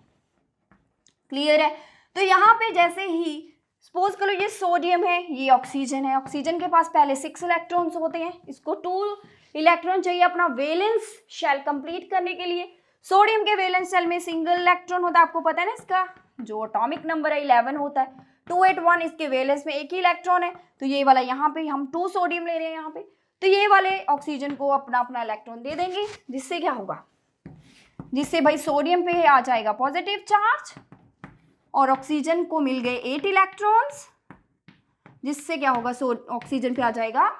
Clear है। तो यहाँ पे जैसे ही सपोज करो ये सोडियम है, ये ऑक्सीजन है, ऑक्सीजन के पास पहले 6 इलेक्ट्रॉन्स होते हैं, इसको 2 इलेक्ट्रॉन चाहिए अपना वैलेंस शेल कंप्लीट करने के लिए। सोडियम के वैलेंस शेल में सिंगल इलेक्ट्रॉन होता है, आपको पता है ना, इसका जो एटॉमिक नंबर है 11 होता है। 281 इसके वैलेंस में एक ही इलेक्ट्रॉन है, तो ये वाला यहाँ पे हम 2 सोडियम ले रहे हैं यहाँ पे, तो ये वाले ऑक्सीजन को अपना अपना इलेक्ट्रॉन दे देंगे, जिससे क्या होगा, जिससे भाई सोडियम पे आ जाएगा पॉजिटिव चार्ज और ऑक्सीजन को मिल गए 8 इलेक्ट्रॉन्स, जिससे क्या होगा, ऑक्सीजन पे आ जाएगा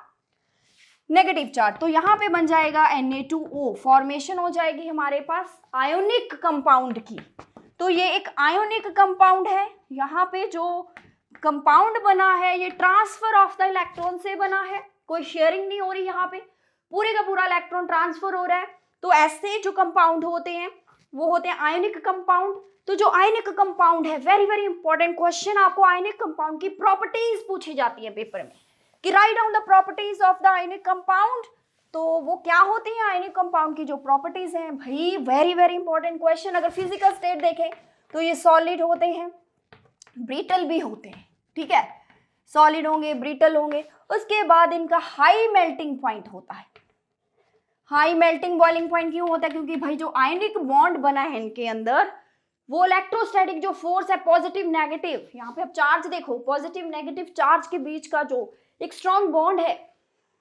नेगेटिव चार्ज। तो यहाँ पे बन जाएगा Na2O, फॉर्मेशन हो जाएगी हमारे पास आयोनिक कंपाउंड की। तो ये एक आयोनिक कंपाउंड है, यहाँ पे जो कंपाउंड बना है ये ट्रांसफर ऑफ द इलेक्ट्रॉन से बना है, कोई शेयरिंग नहीं हो रही, यहाँ पे पूरे का पूरा इलेक्ट्रॉन ट्रांसफर हो रहा है। तो ऐसे जो कंपाउंड होते हैं वो होते हैं आयनिक कंपाउंड। तो जो आयनिक कंपाउंड है, वेरी वेरी इंपॉर्टेंट क्वेश्चन, आपको आयनिक कंपाउंड की प्रॉपर्टीज पूछी जाती है पेपर में कि write down the properties of the ionic compound. तो वो क्या होती है आयनिक कंपाउंड की जो प्रॉपर्टीज हैं, भाई वेरी वेरी इंपॉर्टेंट क्वेश्चन। अगर फिजिकल स्टेट देखें तो ये सॉलिड होते हैं, ब्रिटल भी होते हैं, ठीक है, सॉलिड होंगे, ब्रिटल होंगे। उसके बाद इनका हाई मेल्टिंग पॉइंट होता है। हाई मेल्टिंग बॉइलिंग पॉइंट क्यों होता है, क्योंकि भाई जो आयनिक बॉन्ड बना है इनके अंदर, वो इलेक्ट्रोस्टैटिक जो फोर्स है पॉजिटिव नेगेटिव, यहाँ पे आप चार्ज देखो, पॉजिटिव नेगेटिव चार्ज के बीच का जो एक स्ट्रॉन्ग बॉन्ड है,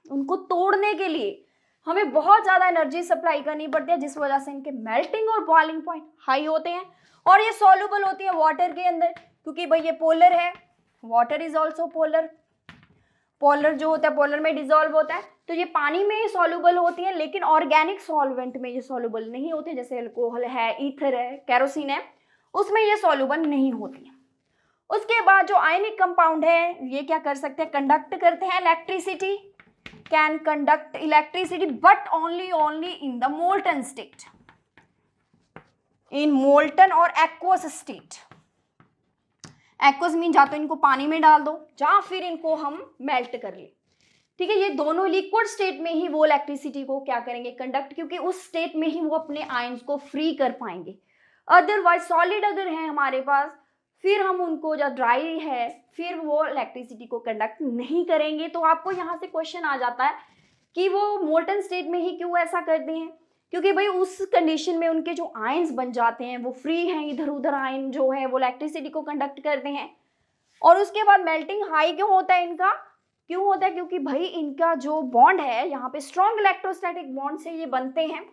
उनको तोड़ने के लिए हमें बहुत ज़्यादा एनर्जी सप्लाई करनी पड़ती है, जिस वजह से इनके मेल्टिंग और बॉइलिंग पॉइंट हाई होते हैं। और ये सॉल्युबल होती है वाटर के अंदर, क्योंकि भाई ये पोलर है, water is also polar, polar जो होता है पोलर में डिजोल्व होता है, तो ये पानी में सॉल्युबल होती है, लेकिन ऑर्गेनिक सॉल्वेंट में ये सॉल्युबल नहीं होते, जैसे अल्कोहल है, ईथर है, कैरोसिन है, उसमें ये सॉल्युबल नहीं होती है। उसके बाद जो आयनिक कंपाउंड है ये क्या कर सकते हैं, कंडक्ट करते हैं electricity, can conduct electricity but only in the molten state, in molten और एक्वस स्टेट। एक्वस मीन या तो इनको पानी में डाल दो या फिर इनको हम मेल्ट कर ले, ठीक है। ये दोनों लिक्विड स्टेट में ही वो इलेक्ट्रिसिटी को क्या करेंगे, कंडक्ट, क्योंकि उस स्टेट में ही वो अपने आयंस को फ्री कर पाएंगे। अदरवाइज सॉलिड अगर है हमारे पास, फिर हम उनको, जब ड्राई है, फिर वो इलेक्ट्रिसिटी को कंडक्ट नहीं करेंगे। तो आपको यहाँ से क्वेश्चन आ जाता है कि वो मोल्टन स्टेट में ही क्यों ऐसा करते हैं, क्योंकि भाई उस कंडीशन में उनके जो आयंस बन जाते हैं वो फ्री हैं, इधर उधर आयन जो है वो इलेक्ट्रिसिटी को कंडक्ट करते हैं। और उसके बाद मेल्टिंग हाई क्यों होता है इनका, क्यों होता है, क्योंकि भाई इनका जो बॉन्ड है यहाँ पे स्ट्रॉन्ग इलेक्ट्रोस्टैटिक बॉन्ड से ये बनते हैं,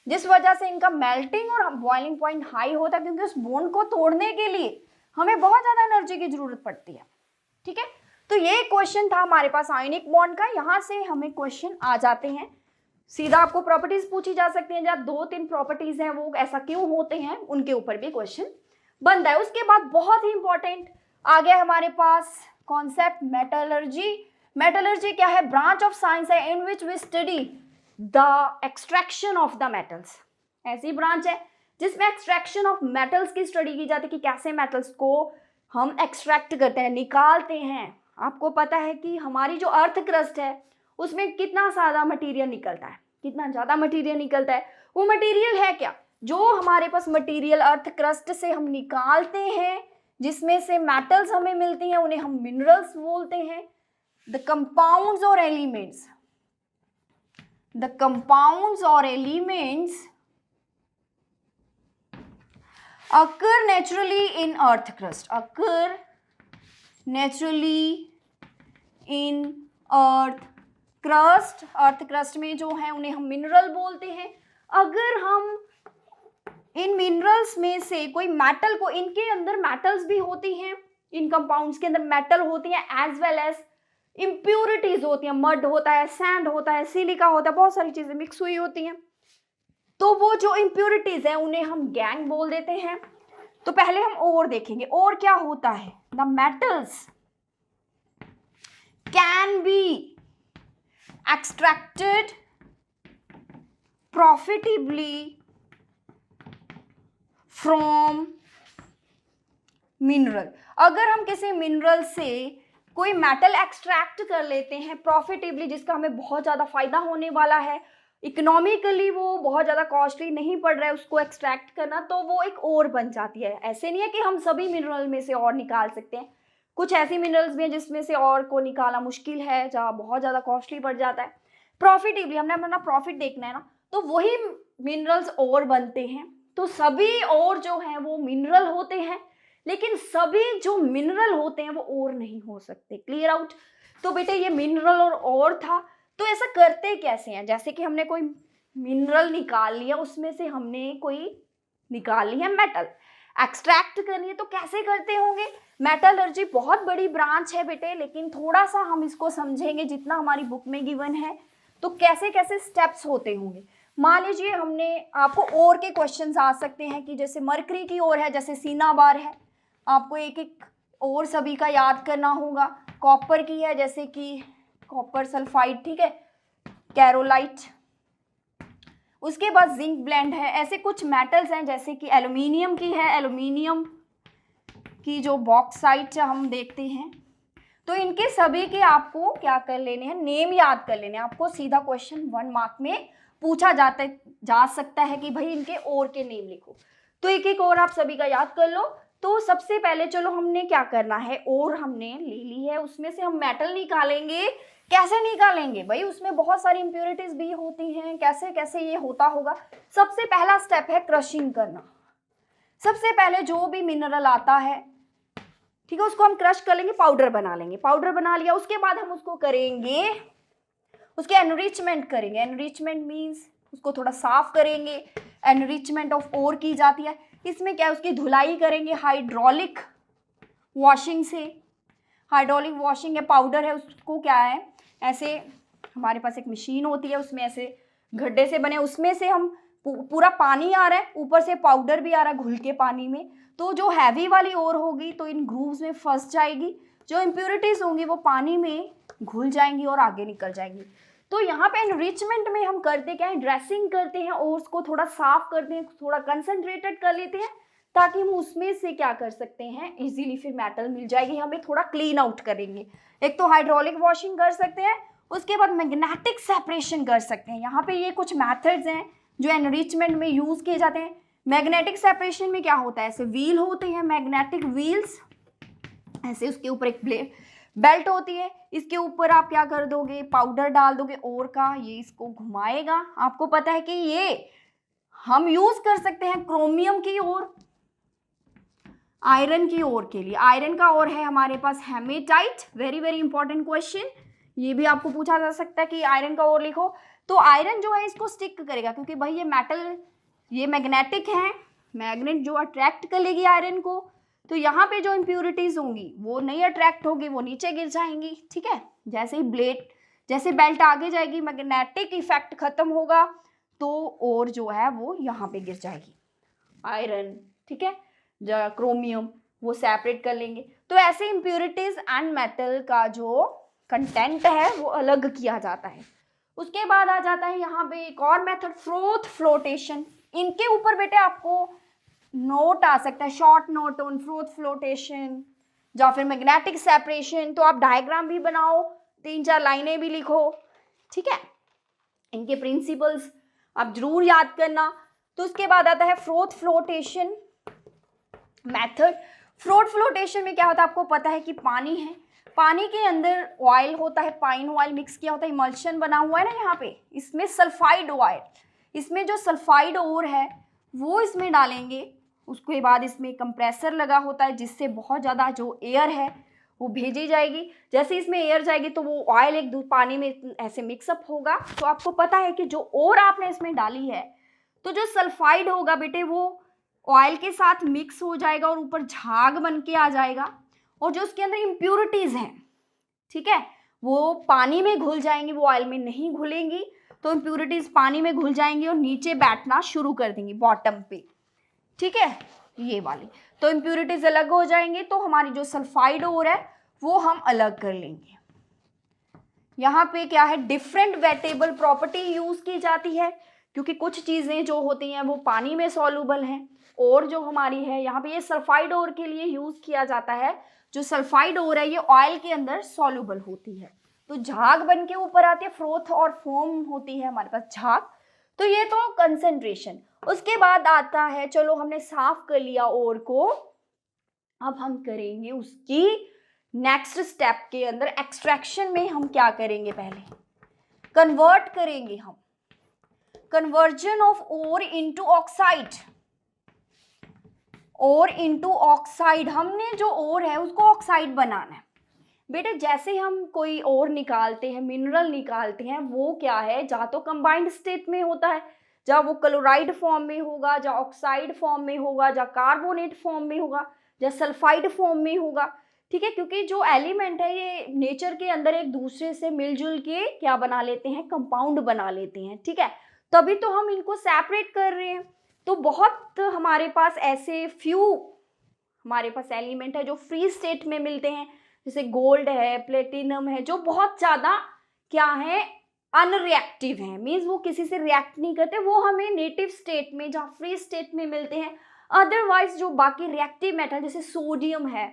जिस वजह से इनका मेल्टिंग और बॉइलिंग पॉइंट हाई होता है, क्योंकि उस बॉन्ड को तोड़ने के लिए हमें बहुत ज़्यादा एनर्जी की जरूरत पड़ती है, ठीक है। तो ये क्वेश्चन था हमारे पास आयनिक बॉन्ड का, यहाँ से हमें क्वेश्चन आ जाते हैं सीधा आपको प्रॉपर्टीज पूछी जा सकती हैं, जहाँ 2-3 प्रॉपर्टीज हैं वो ऐसा क्यों होते हैं, उनके ऊपर भी क्वेश्चन बनता है। उसके बाद बहुत ही इंपॉर्टेंट आ गया हमारे पास कॉन्सेप्ट मेटलर्जी। मेटलर्जी क्या है? ब्रांच ऑफ साइंस है in which we study the extraction of the metals. ऐसी ब्रांच है जिसमें एक्सट्रैक्शन ऑफ मेटल्स की स्टडी की जाती है कि कैसे मेटल्स को हम एक्सट्रैक्ट करते हैं, निकालते हैं। आपको पता है कि हमारी जो अर्थ क्रस्ट है उसमें कितना ज़्यादा मटेरियल निकलता है, कितना ज़्यादा मटेरियल निकलता है। वो मटेरियल है क्या? जो हमारे पास मटेरियल अर्थ क्रस्ट से हम निकालते हैं, जिसमें से मेटल्स हमें मिलती हैं, उन्हें हम मिनरल्स बोलते हैं। द कंपाउंड्स और एलिमेंट्स, द कंपाउंड्स और elements occur naturally in earth crust, occur naturally in earth crust। Earth crust में जो है उन्हें हम मिनरल बोलते हैं। अगर हम इन मिनरल्स में से कोई मेटल को, इनके अंदर मेटल्स भी होती हैं, इन कंपाउंड्स के अंदर मेटल होती हैं एज वेल एज इम्प्योरिटीज होती हैं। मड होता है, सैंड होता है, सिलिका होता है, बहुत सारी चीजें मिक्स हुई होती हैं। तो वो जो इम्प्योरिटीज हैं उन्हें हम गैंग बोल देते हैं। तो पहले हम और देखेंगे और क्या होता है। The metals can be extracted profitably from mineral. अगर हम किसी मिनरल से कोई मेटल एक्सट्रैक्ट कर लेते हैं प्रॉफिटेबली, जिसका हमें बहुत ज़्यादा फायदा होने वाला है, इकोनॉमिकली वो बहुत ज़्यादा कॉस्टली नहीं पड़ रहा है उसको एक्सट्रैक्ट करना, तो वो एक और बन जाती है। ऐसे नहीं है कि हम सभी मिनरल में से और निकाल सकते हैं। कुछ ऐसी मिनरल्स भी हैं जिसमें से और को निकालना मुश्किल है, जहाँ बहुत ज़्यादा कॉस्टली पड़ जाता है। प्रॉफिटेबली हमने अपना प्रॉफिट देखना है ना, तो वही मिनरल्स और बनते हैं। तो सभी और जो हैं वो मिनरल होते हैं, लेकिन सभी जो मिनरल होते हैं वो और नहीं हो सकते। Clear out? तो बेटे ये मिनरल और था। तो ऐसा करते कैसे हैं? जैसे कि हमने कोई मिनरल निकाल लिया, उसमें से हमने कोई निकाल ली है मेटल, एक्सट्रैक्ट करनी है, तो कैसे करते होंगे? मेटलर्जी बहुत बड़ी ब्रांच है बेटे, लेकिन थोड़ा सा हम इसको समझेंगे जितना हमारी बुक में गिवन है। तो कैसे कैसे स्टेप्स होते होंगे। मान लीजिए हमने आपको और के क्वेश्चंस आ सकते हैं कि जैसे मरकरी की ओर है, जैसे सीनाबार है, आपको एक एक और सभी का याद करना होगा। कॉपर की है जैसे कि कॉपर सल्फाइड, ठीक है, कैरोलाइट। उसके बाद जिंक ब्लेंड है। ऐसे कुछ मेटल्स हैं जैसे कि एल्यूमिनियम की है, एल्यूमिनियम की जो बॉक्साइट हम देखते हैं। तो इनके सभी के आपको क्या कर लेने हैं, नेम याद कर लेने हैं। आपको सीधा क्वेश्चन 1 मार्क में पूछा जा सकता है कि भाई इनके और के नेम लिखो। तो एक एक और आप सभी का याद कर लो। तो सबसे पहले चलो हमने क्या करना है, और हमने ले ली है, उसमें से हम मेटल निकालेंगे। कैसे निकालेंगे भाई? उसमें बहुत सारी इम्प्योरिटीज भी होती हैं, कैसे कैसे ये होता होगा। सबसे पहला स्टेप है क्रशिंग करना। सबसे पहले जो भी मिनरल आता है, ठीक है, उसको हम क्रश कर लेंगे, पाउडर बना लेंगे। पाउडर बना लिया, उसके बाद हम उसको करेंगे, उसके एनरिचमेंट करेंगे। एनरिचमेंट मीन्स उसको थोड़ा साफ करेंगे। एनरिचमेंट ऑफ ओर की जाती है। इसमें क्या है, उसकी धुलाई करेंगे हाइड्रोलिक वॉशिंग से। हाइड्रोलिक वॉशिंग है, पाउडर है, उसको क्या है, ऐसे हमारे पास एक मशीन होती है, उसमें ऐसे गड्ढे से बने, उसमें से हम पूरा पानी आ रहा है, ऊपर से पाउडर भी आ रहा है घुल के पानी में। तो जो हैवी वाली ओर होगी तो इन ग्रूव्स में फंस जाएगी, जो इम्प्योरिटीज होंगी वो पानी में घुल जाएंगी और आगे निकल जाएंगी। तो यहाँ पे एनरिचमेंट में हम करते क्या है, ड्रेसिंग करते हैं और उसको थोड़ा साफ करते हैं, थोड़ा कंसंट्रेटेड कर लेते हैं, ताकि हम उसमें से क्या कर सकते हैं, इजीली फिर मेटल मिल जाएगी। हमें थोड़ा क्लीन आउट करेंगे। एक तो हाइड्रोलिक वॉशिंग कर सकते हैं, उसके बाद मैग्नेटिक सेपरेशन कर सकते हैं। यहाँ पे ये कुछ मेथड्स हैं जो एनरिचमेंट में यूज़ किए जाते हैं। मैग्नेटिक सेपरेशन में क्या होता है, ऐसे व्हील होते हैं, मैग्नेटिक व्हील्स, ऐसे उसके ऊपर एक बेल्ट होती है, इसके ऊपर आप क्या कर दोगे, पाउडर डाल दोगे और का, ये इसको घुमाएगा। आपको पता है कि ये हम यूज कर सकते हैं क्रोमियम की ओर, आयरन की ओर के लिए। आयरन का ओर है हमारे पास haematite. Very very important question, ये भी आपको पूछा जा सकता है कि आयरन का ओर लिखो। तो आयरन जो है इसको स्टिक करेगा, क्योंकि भाई ये मेटल, ये मैग्नेटिक है, मैग्नेट जो अट्रैक्ट कर लेगी आयरन को। तो यहाँ पे जो इम्प्योरिटीज होंगी वो नहीं अट्रैक्ट होगी, वो नीचे गिर जाएंगी। ठीक है, जैसे ही ब्लेड जैसे बेल्ट आगे जाएगी मैग्नेटिक इफेक्ट खत्म होगा तो और जो है वो यहाँ पे गिर जाएगी। आयरन, ठीक है, क्रोमियम, वो सेपरेट कर लेंगे। तो ऐसे इम्प्योरिटीज एंड मेटल का जो कंटेंट है वो अलग किया जाता है। उसके बाद आ जाता है यहाँ पे एक और मेथड, फ्रोथ फ्लोटेशन। इनके ऊपर बेटे आपको नोट आ सकता है, short note on froth flotation या फिर मैग्नेटिक सेपरेशन। तो आप डायग्राम भी बनाओ, 3-4 लाइनें भी लिखो, ठीक है। इनके प्रिंसिपल्स आप जरूर याद करना। तो उसके बाद आता है froth flotation method. Froth flotation में क्या होता है, आपको पता है कि पानी है, पानी के अंदर ऑयल होता है, पाइन ऑयल मिक्स किया होता है, इमल्शन बना हुआ है ना यहाँ पे, इसमें सल्फाइड ऑयल, इसमें जो सल्फाइड ओर है वो इसमें डालेंगे। उसके बाद इसमें कंप्रेसर लगा होता है जिससे बहुत ज़्यादा जो एयर है वो भेजी जाएगी। जैसे इसमें एयर जाएगी तो वो ऑयल एक पानी में ऐसे मिक्सअप होगा। तो आपको पता है कि जो ओर आपने इसमें डाली है तो जो सल्फाइड होगा बेटे वो ऑयल के साथ मिक्स हो जाएगा और ऊपर झाग बन के आ जाएगा। और जो उसके अंदर इम्प्योरिटीज़ हैं, ठीक है, वो पानी में घुल जाएंगी, वो ऑयल में नहीं घुलेंगी। तो इम्प्योरिटीज़ पानी में घुल जाएंगी और नीचे बैठना शुरू कर देंगी बॉटम पे, ठीक है, ये वाली। तो इम्प्योरिटीज़ अलग हो जाएंगे तो हमारी जो सल्फाइड ओर है वो हम अलग कर लेंगे। यहाँ पे क्या है, डिफरेंट वेटेबल प्रॉपर्टी यूज़ की जाती है क्योंकि कुछ चीज़ें जो होती हैं वो पानी में सॉल्युबल हैं। और जो हमारी है यहाँ पे ये सल्फाइड ओर के लिए यूज़ किया जाता है। जो सल्फाइड ओर है ये ऑयल के अंदर सॉल्युबल होती है तो झाग बन के ऊपर आती है, फ्रोथ और फोम होती है हमारे पास झाग। तो ये तो कंसंट्रेशन। उसके बाद आता है, चलो हमने साफ कर लिया ओर को, अब हम करेंगे उसकी नेक्स्ट स्टेप के अंदर एक्सट्रैक्शन में हम क्या करेंगे, पहले कन्वर्ट करेंगे हम, conversion of ore into oxide. Ore into oxide, हमने जो ओर है उसको ऑक्साइड बनाना है बेटे। जैसे हम कोई ओर निकालते हैं, मिनरल निकालते हैं, वो क्या है, या तो कंबाइंड स्टेट में होता है, या वो क्लोराइड फॉर्म में होगा, या ऑक्साइड फॉर्म में होगा, या कार्बोनेट फॉर्म में होगा, या सल्फाइड फॉर्म में होगा, ठीक है। क्योंकि जो एलिमेंट है ये नेचर के अंदर एक दूसरे से मिलजुल के क्या बना लेते हैं, कंपाउंड बना लेते हैं, ठीक है। तभी तो हम इनको सेपरेट कर रहे हैं। तो बहुत हमारे पास ऐसे फ्यू हमारे पास एलिमेंट है जो फ्री स्टेट में मिलते हैं, जैसे गोल्ड है, प्लेटिनम है, जो बहुत ज़्यादा क्या है, अनरिएक्टिव है, मीन्स वो किसी से रिएक्ट नहीं करते, वो हमें नेटिव स्टेट में जहाँ फ्री स्टेट में मिलते हैं। अदरवाइज जो बाकी रिएक्टिव मेटल जैसे सोडियम है,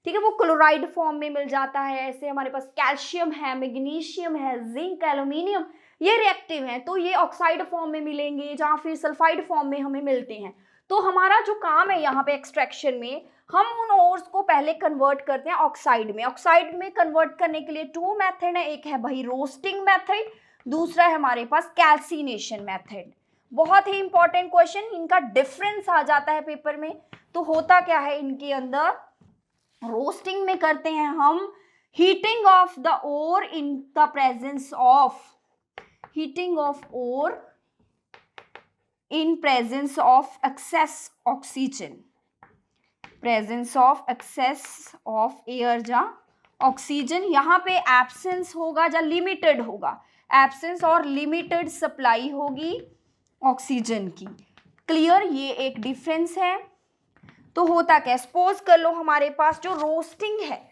ठीक है, वो क्लोराइड फॉर्म में मिल जाता है। ऐसे हमारे पास कैल्शियम है, मैग्नीशियम है, जिंक, एल्यूमिनियम, ये रिएक्टिव हैं तो ये ऑक्साइड फॉर्म में मिलेंगे, जहाँ फिर सल्फाइड फॉर्म में हमें मिलते हैं। तो हमारा जो काम है यहाँ पे एक्सट्रैक्शन में, हम उन ओर्स को पहले कन्वर्ट करते हैं ऑक्साइड में। ऑक्साइड में कन्वर्ट करने के लिए 2 मेथड है, एक है भाई रोस्टिंग मेथड, दूसरा है हमारे पास कैल्सिनेशन मेथड। बहुत ही इंपॉर्टेंट क्वेश्चन, इनका डिफरेंस आ जाता है पेपर में। तो होता क्या है, इनके अंदर रोस्टिंग में करते हैं हम heating of the ore in the presence of, heating of ore in presence of excess oxygen, presence of excess of air या ऑक्सीजन। यहाँ पे एब्सेंस होगा या लिमिटेड होगा, एब्सेंस और लिमिटेड सप्लाई होगी ऑक्सीजन की। क्लियर, ये एक डिफरेंस है। तो होता क्या, सपोज कर लो हमारे पास जो रोस्टिंग है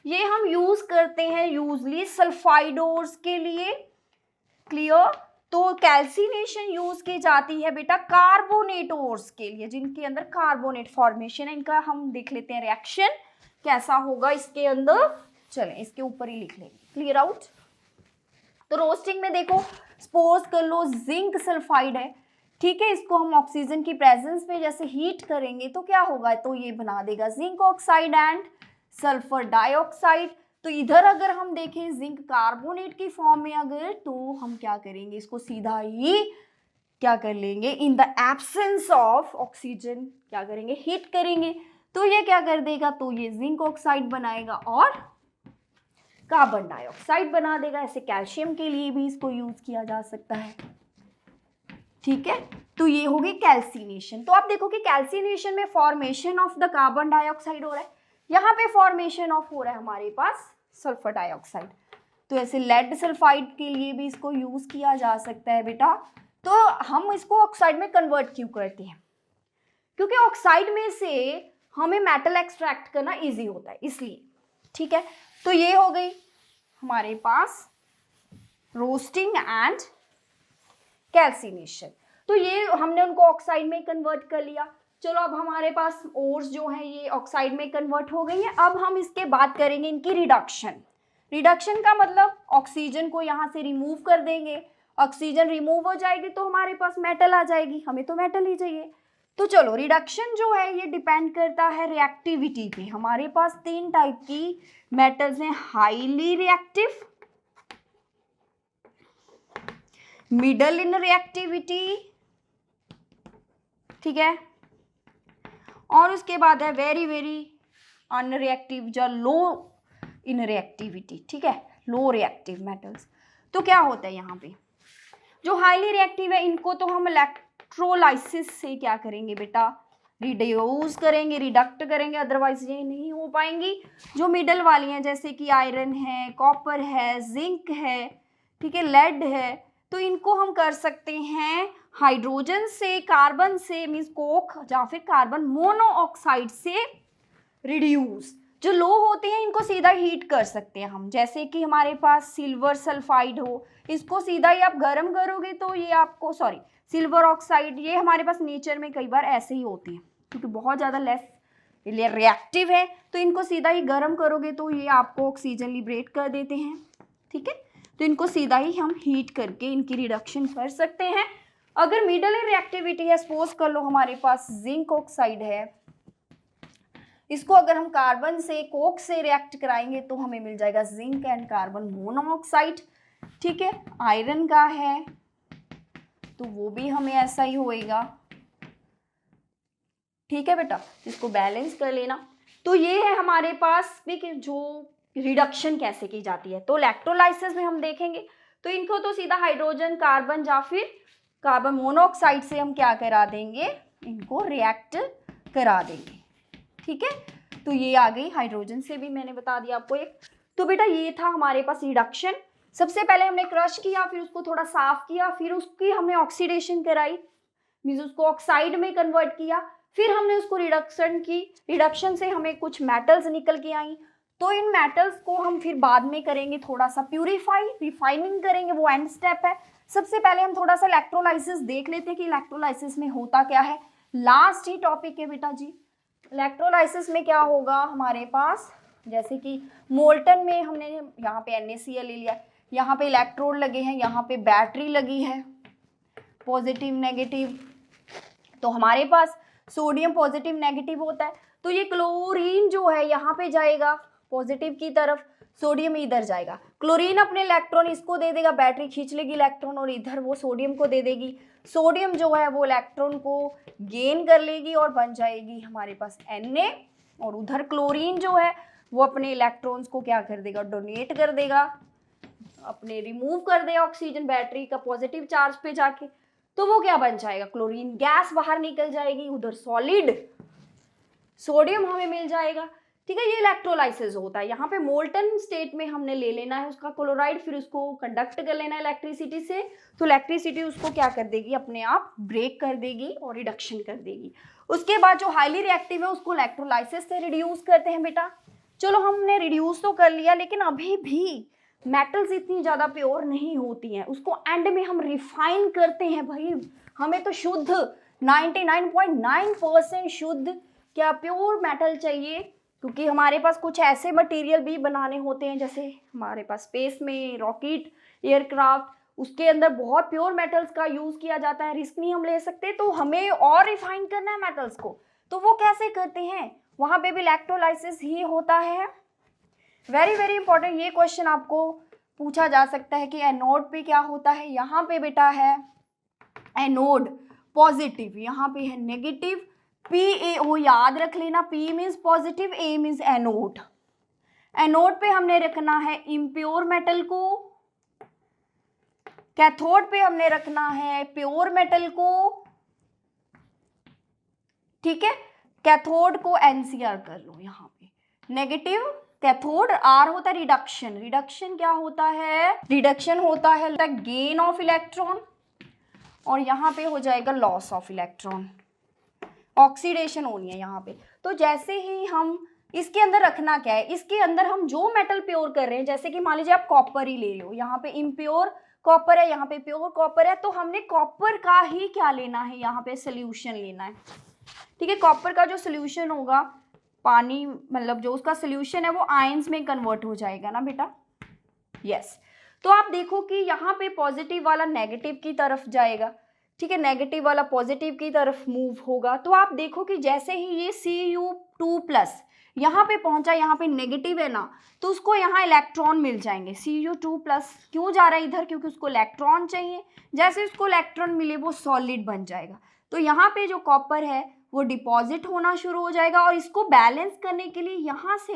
ये हम यूज करते हैं यूजली सल्फाइडोर्स के लिए। क्लियर, तो कैल्सिनेशन यूज की जाती है बेटा कार्बोनेट ओर्स के लिए, जिनके अंदर कार्बोनेट फॉर्मेशन है। इनका हम देख लेते हैं रिएक्शन कैसा होगा इसके अंदर। चलें इसके ऊपर ही लिख लेंगे, क्लियर आउट। तो रोस्टिंग में देखो, सपोज कर लो जिंक सल्फाइड है, ठीक है, इसको हम ऑक्सीजन की प्रेजेंस में जैसे हीट करेंगे तो क्या होगा, तो ये बना देगा zinc oxide and sulphur dioxide. तो इधर अगर हम देखें जिंक कार्बोनेट की फॉर्म में अगर, तो हम क्या करेंगे, इसको सीधा ही क्या कर लेंगे, in the absence of oxygen क्या करेंगे, हीट करेंगे। तो ये क्या कर देगा, तो ये जिंक ऑक्साइड बनाएगा और कार्बन डाइऑक्साइड बना देगा। ऐसे कैल्शियम के लिए भी इसको यूज किया जा सकता है, ठीक है। तो ये होगी कैल्सिनेशन। तो आप देखो कि कैल्सिनेशन में formation of the carbon dioxide हो रहा है, यहाँ पे फॉर्मेशन ऑफ हो रहा है हमारे पास सल्फर डाइऑक्साइड। तो ऐसे लेड सल्फाइड के लिए भी इसको यूज किया जा सकता है बेटा। तो हम इसको ऑक्साइड में कन्वर्ट क्यों करते हैं? क्योंकि ऑक्साइड में से हमें मेटल एक्सट्रैक्ट करना इजी होता है, इसलिए। ठीक है, तो ये हो गई हमारे पास रोस्टिंग एंड कैल्सिनेशन। तो ये हमने उनको ऑक्साइड में कन्वर्ट कर लिया। चलो अब हमारे पास ओर्स जो है ये ऑक्साइड में कन्वर्ट हो गई है। अब हम इसके बात करेंगे इनकी रिडक्शन। रिडक्शन का मतलब ऑक्सीजन को यहाँ से रिमूव कर देंगे। ऑक्सीजन रिमूव हो जाएगी तो हमारे पास मेटल आ जाएगी, हमें तो मेटल ही चाहिए। तो चलो रिडक्शन जो है ये डिपेंड करता है रिएक्टिविटी पे। हमारे पास 3 टाइप की मेटल्स हैं, हाईली रिएक्टिव, मिडल इन रिएक्टिविटी, ठीक है, और उसके बाद है वेरी वेरी अनरिएक्टिव या लो इन रिएक्टिविटी। ठीक है, लो रिएक्टिव मेटल्स। तो क्या होता है यहाँ पे, जो हाईली रिएक्टिव है इनको तो हम इलेक्ट्रोलाइसिस से क्या करेंगे बेटा, रिड्यूस करेंगे, रिडक्ट करेंगे, अदरवाइज ये नहीं हो पाएंगी। जो मिडल वाली हैं जैसे कि आयरन है, कॉपर है, जिंक है, ठीक है, लेड है, तो इनको हम कर सकते हैं हाइड्रोजन से, कार्बन से, मीन्स कोक या फिर कार्बन मोनोऑक्साइड से रिड्यूस। जो लो होते हैं इनको सीधा हीट कर सकते हैं हम, जैसे कि हमारे पास सिल्वर सल्फाइड हो, इसको सीधा ही आप गर्म करोगे तो ये आपको, सॉरी सिल्वर ऑक्साइड, ये हमारे पास नेचर में कई बार ऐसे ही होते हैं क्योंकि बहुत ज़्यादा लेस रिएक्टिव है, तो इनको सीधा ही गर्म करोगे तो ये आपको ऑक्सीजन लिबरेट कर देते हैं। ठीक है, तो इनको सीधा ही हम हीट करके इनकी रिडक्शन कर सकते हैं। अगर मिडल इन रिएक्टिविटी है, सपोज कर लो हमारे पास जिंक ऑक्साइड है, इसको अगर हम कार्बन से, कोक से रिएक्ट कराएंगे तो हमें मिल जाएगा जिंक एंड कार्बन मोनोऑक्साइड। ठीक है, आयरन का है तो वो भी हमें ऐसा ही होएगा। ठीक है बेटा, इसको बैलेंस कर लेना। तो ये है हमारे पास भी कि जो रिडक्शन कैसे की जाती है। तो इलेक्ट्रोलाइसिस में हम देखेंगे तो इनको तो सीधा हाइड्रोजन, कार्बन या फिर कार्बन मोनोऑक्साइड से हम क्या करा देंगे, इनको रिएक्ट करा देंगे। ठीक है, तो ये आ गई, हाइड्रोजन से भी मैंने बता दिया आपको एक। तो बेटा ये था हमारे पास रिडक्शन। सबसे पहले हमने क्रश किया, फिर उसको थोड़ा साफ किया, फिर उसकी हमने ऑक्सीडेशन कराई, मीन्स उसको ऑक्साइड में कन्वर्ट किया, फिर हमने उसको रिडक्शन की। रिडक्शन से हमें कुछ मेटल्स निकल के आई, तो इन मेटल्स को हम फिर बाद में करेंगे थोड़ा सा प्यूरिफाई, रिफाइनिंग करेंगे, वो एंड स्टेप है। सबसे पहले हम थोड़ा सा इलेक्ट्रोलाइसिस देख लेते हैं कि इलेक्ट्रोलाइसिस में होता क्या है। लास्ट ही टॉपिक है बेटा जी। इलेक्ट्रोलाइसिस में क्या होगा हमारे पास, जैसे कि मोल्टन में हमने यहाँ पे NaCl ले लिया, यहाँ पे इलेक्ट्रोड लगे हैं, यहाँ पे बैटरी लगी है, पॉजिटिव नेगेटिव, तो हमारे पास सोडियम पॉजिटिव नेगेटिव होता है। तो ये क्लोरीन जो है यहाँ पे जाएगा पॉजिटिव की तरफ, सोडियम इधर जाएगा। क्लोरीन अपने इलेक्ट्रॉन इसको दे देगा, बैटरी खींच लेगी इलेक्ट्रॉन और इधर वो सोडियम को दे देगी। सोडियम जो है वो इलेक्ट्रॉन को गेन कर लेगी और बन जाएगी हमारे पास Na, और उधर क्लोरीन जो है वो अपने इलेक्ट्रॉन्स को क्या कर देगा, डोनेट कर देगा, अपने रिमूव कर देगा ऑक्सीजन बैटरी का पॉजिटिव चार्ज पे जाके, तो वो क्या बन जाएगा, क्लोरीन गैस बाहर निकल जाएगी, उधर सॉलिड सोडियम हमें मिल जाएगा। ठीक है, ये इलेक्ट्रोलाइसिस होता है। यहाँ पे मोल्टन स्टेट में हमने ले लेना है उसका क्लोराइड, फिर उसको कंडक्ट कर लेना है इलेक्ट्रिसिटी से, तो इलेक्ट्रिसिटी उसको क्या कर देगी, अपने आप ब्रेक कर देगी और रिडक्शन कर देगी। उसके बाद जो हाईली रिएक्टिव है उसको इलेक्ट्रोलाइसिस से रिड्यूस करते हैं बेटा। चलो हमने रिड्यूस तो कर लिया, लेकिन अभी भी मेटल्स इतनी ज़्यादा प्योर नहीं होती हैं, उसको एंड में हम रिफाइन करते हैं। भाई हमें तो शुद्ध 99.9% शुद्ध क्या प्योर मेटल चाहिए, क्योंकि हमारे पास कुछ ऐसे मटेरियल भी बनाने होते हैं, जैसे हमारे पास स्पेस में रॉकेट, एयरक्राफ्ट, उसके अंदर बहुत प्योर मेटल्स का यूज़ किया जाता है, रिस्क नहीं हम ले सकते, तो हमें और रिफाइन करना है मेटल्स को। तो वो कैसे करते हैं, वहाँ पे भी इलेक्ट्रोलाइसिस ही होता है। वेरी वेरी इंपॉर्टेंट, ये क्वेश्चन आपको पूछा जा सकता है कि एनोड पे क्या होता है। यहाँ पे बेटा है एनोड पॉजिटिव, यहाँ पे है नेगेटिव, PaO याद रख लेना, P means positive, A means anode. Anode पे हमने रखना है इम्प्योर मेटल को, कैथोड पे हमने रखना है प्योर मेटल को। ठीक है, कैथोड को NCR कर लो, यहाँ पे नेगेटिव कैथोड, आर होता है रिडक्शन, रिडक्शन क्या होता है, रिडक्शन होता है गेन ऑफ इलेक्ट्रॉन, और यहाँ पे हो जाएगा लॉस ऑफ इलेक्ट्रॉन, ऑक्सीडेशन होनी है यहाँ पे। तो जैसे ही हम इसके अंदर रखना क्या है, इसके अंदर हम जो मेटल प्योर कर रहे हैं, जैसे कि मान लीजिए आप कॉपर ही ले रहे हो, यहाँ पे इम्प्योर कॉपर है, यहाँ पे प्योर कॉपर है, तो हमने कॉपर का ही क्या लेना है, यहाँ पे सोल्यूशन लेना है, ठीक है। कॉपर का जो सोल्यूशन होगा, पानी मतलब जो उसका सोल्यूशन है वो आयंस में कन्वर्ट हो जाएगा ना बेटा, यस। तो आप देखो कि यहाँ पे पॉजिटिव वाला नेगेटिव की तरफ जाएगा, ठीक है, नेगेटिव वाला पॉजिटिव की तरफ मूव होगा। तो आप देखो कि जैसे ही ये Cu2+ यहाँ पे पहुंचा, यहाँ पे नेगेटिव है ना, तो उसको यहाँ इलेक्ट्रॉन मिल जाएंगे। Cu2+ क्यों जा रहा है इधर, क्योंकि उसको इलेक्ट्रॉन चाहिए। जैसे उसको इलेक्ट्रॉन मिले वो सॉलिड बन जाएगा। तो यहाँ पे जो कॉपर है वो डिपॉजिट होना शुरू हो जाएगा, और इसको बैलेंस करने के लिए यहाँ से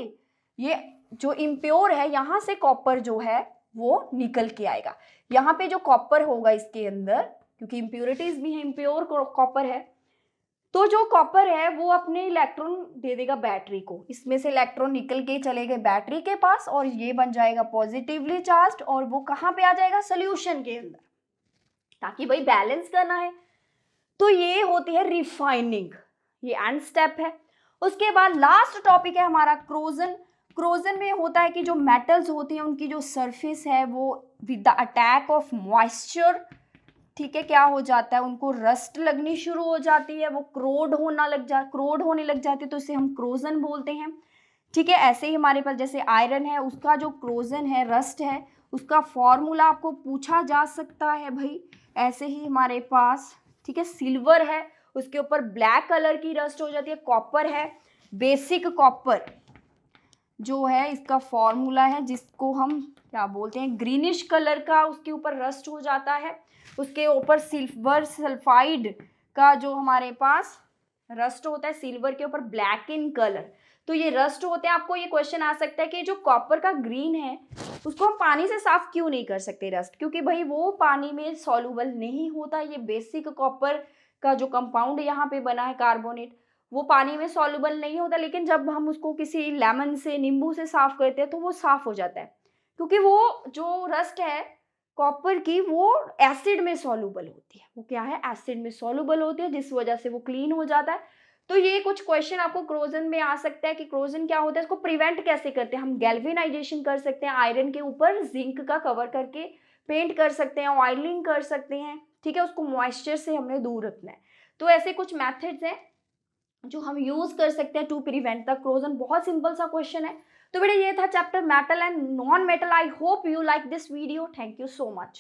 ये जो इम्प्योर है, यहाँ से कॉपर जो है वो निकल के आएगा। यहाँ पे जो कॉपर होगा इसके अंदर, क्योंकि इम्प्योरिटीज भी है, इम्प्योर कॉपर है, तो जो कॉपर है वो अपने इलेक्ट्रॉन दे देगा बैटरी को, इसमें से इलेक्ट्रॉन निकल के चले गए बैटरी के पास, और ये बन जाएगा पॉजिटिवली चार्ज्ड, और वो कहाँ पे आ जाएगा, सोल्यूशन के अंदर, ताकि भाई बैलेंस करना है। तो ये होती है रिफाइनिंग, ये एंड स्टेप है। उसके बाद लास्ट टॉपिक है हमारा क्रोजन। क्रोजन में होता है कि जो मेटल्स होती हैं उनकी जो सरफेस है वो with the attack of moisture, ठीक है, क्या हो जाता है, उनको रस्ट लगनी शुरू हो जाती है, वो क्रोड होने लग जाती है, तो इसे हम क्रोजन बोलते हैं, ठीक है। ऐसे ही हमारे पास जैसे आयरन है, उसका जो क्रोजन है, रस्ट है, उसका फॉर्मूला आपको पूछा जा सकता है भाई। ऐसे ही हमारे पास, ठीक है, सिल्वर है, उसके ऊपर ब्लैक कलर की रस्ट हो जाती है। कॉपर है, बेसिक कॉपर जो है इसका फॉर्मूला है, जिसको हम क्या बोलते हैं, ग्रीनिश कलर का उसके ऊपर रस्ट हो जाता है। उसके ऊपर सिल्वर सल्फाइड का जो हमारे पास रस्ट होता है, सिल्वर के ऊपर ब्लैक इन कलर, तो ये रस्ट होते हैं। आपको ये क्वेश्चन आ सकता है कि जो कॉपर का ग्रीन है उसको हम पानी से साफ क्यों नहीं कर सकते रस्ट, क्योंकि भाई वो पानी में सॉल्युबल नहीं होता। ये बेसिक कॉपर का जो कंपाउंड यहाँ पे बना है कार्बोनेट, वो पानी में सॉल्युबल नहीं होता, लेकिन जब हम उसको किसी लेमन से, नींबू से साफ करते हैं तो वो साफ हो जाता है, क्योंकि वो जो रस्ट है कॉपर की वो एसिड में सॉल्युबल होती है। वो क्या है, एसिड में सॉल्युबल होती है, जिस वजह से वो क्लीन हो जाता है। तो ये कुछ क्वेश्चन आपको क्रोजन में आ सकता है कि क्रोजन क्या होता है, इसको प्रिवेंट कैसे करते हैं। हम गैल्वेनाइजेशन कर सकते हैं, आयरन के ऊपर जिंक का कवर करके पेंट कर सकते हैं, ऑयलिंग कर सकते हैं, ठीक है, उसको मॉइस्चर से हमने दूर रखना है। तो ऐसे कुछ मेथड्स हैं जो हम यूज कर सकते हैं टू प्रिवेंट द क्रोजन। बहुत सिंपल सा क्वेश्चन है। तो बेटा ये था chapter metal and non metal. I hope you like this video. Thank you so much.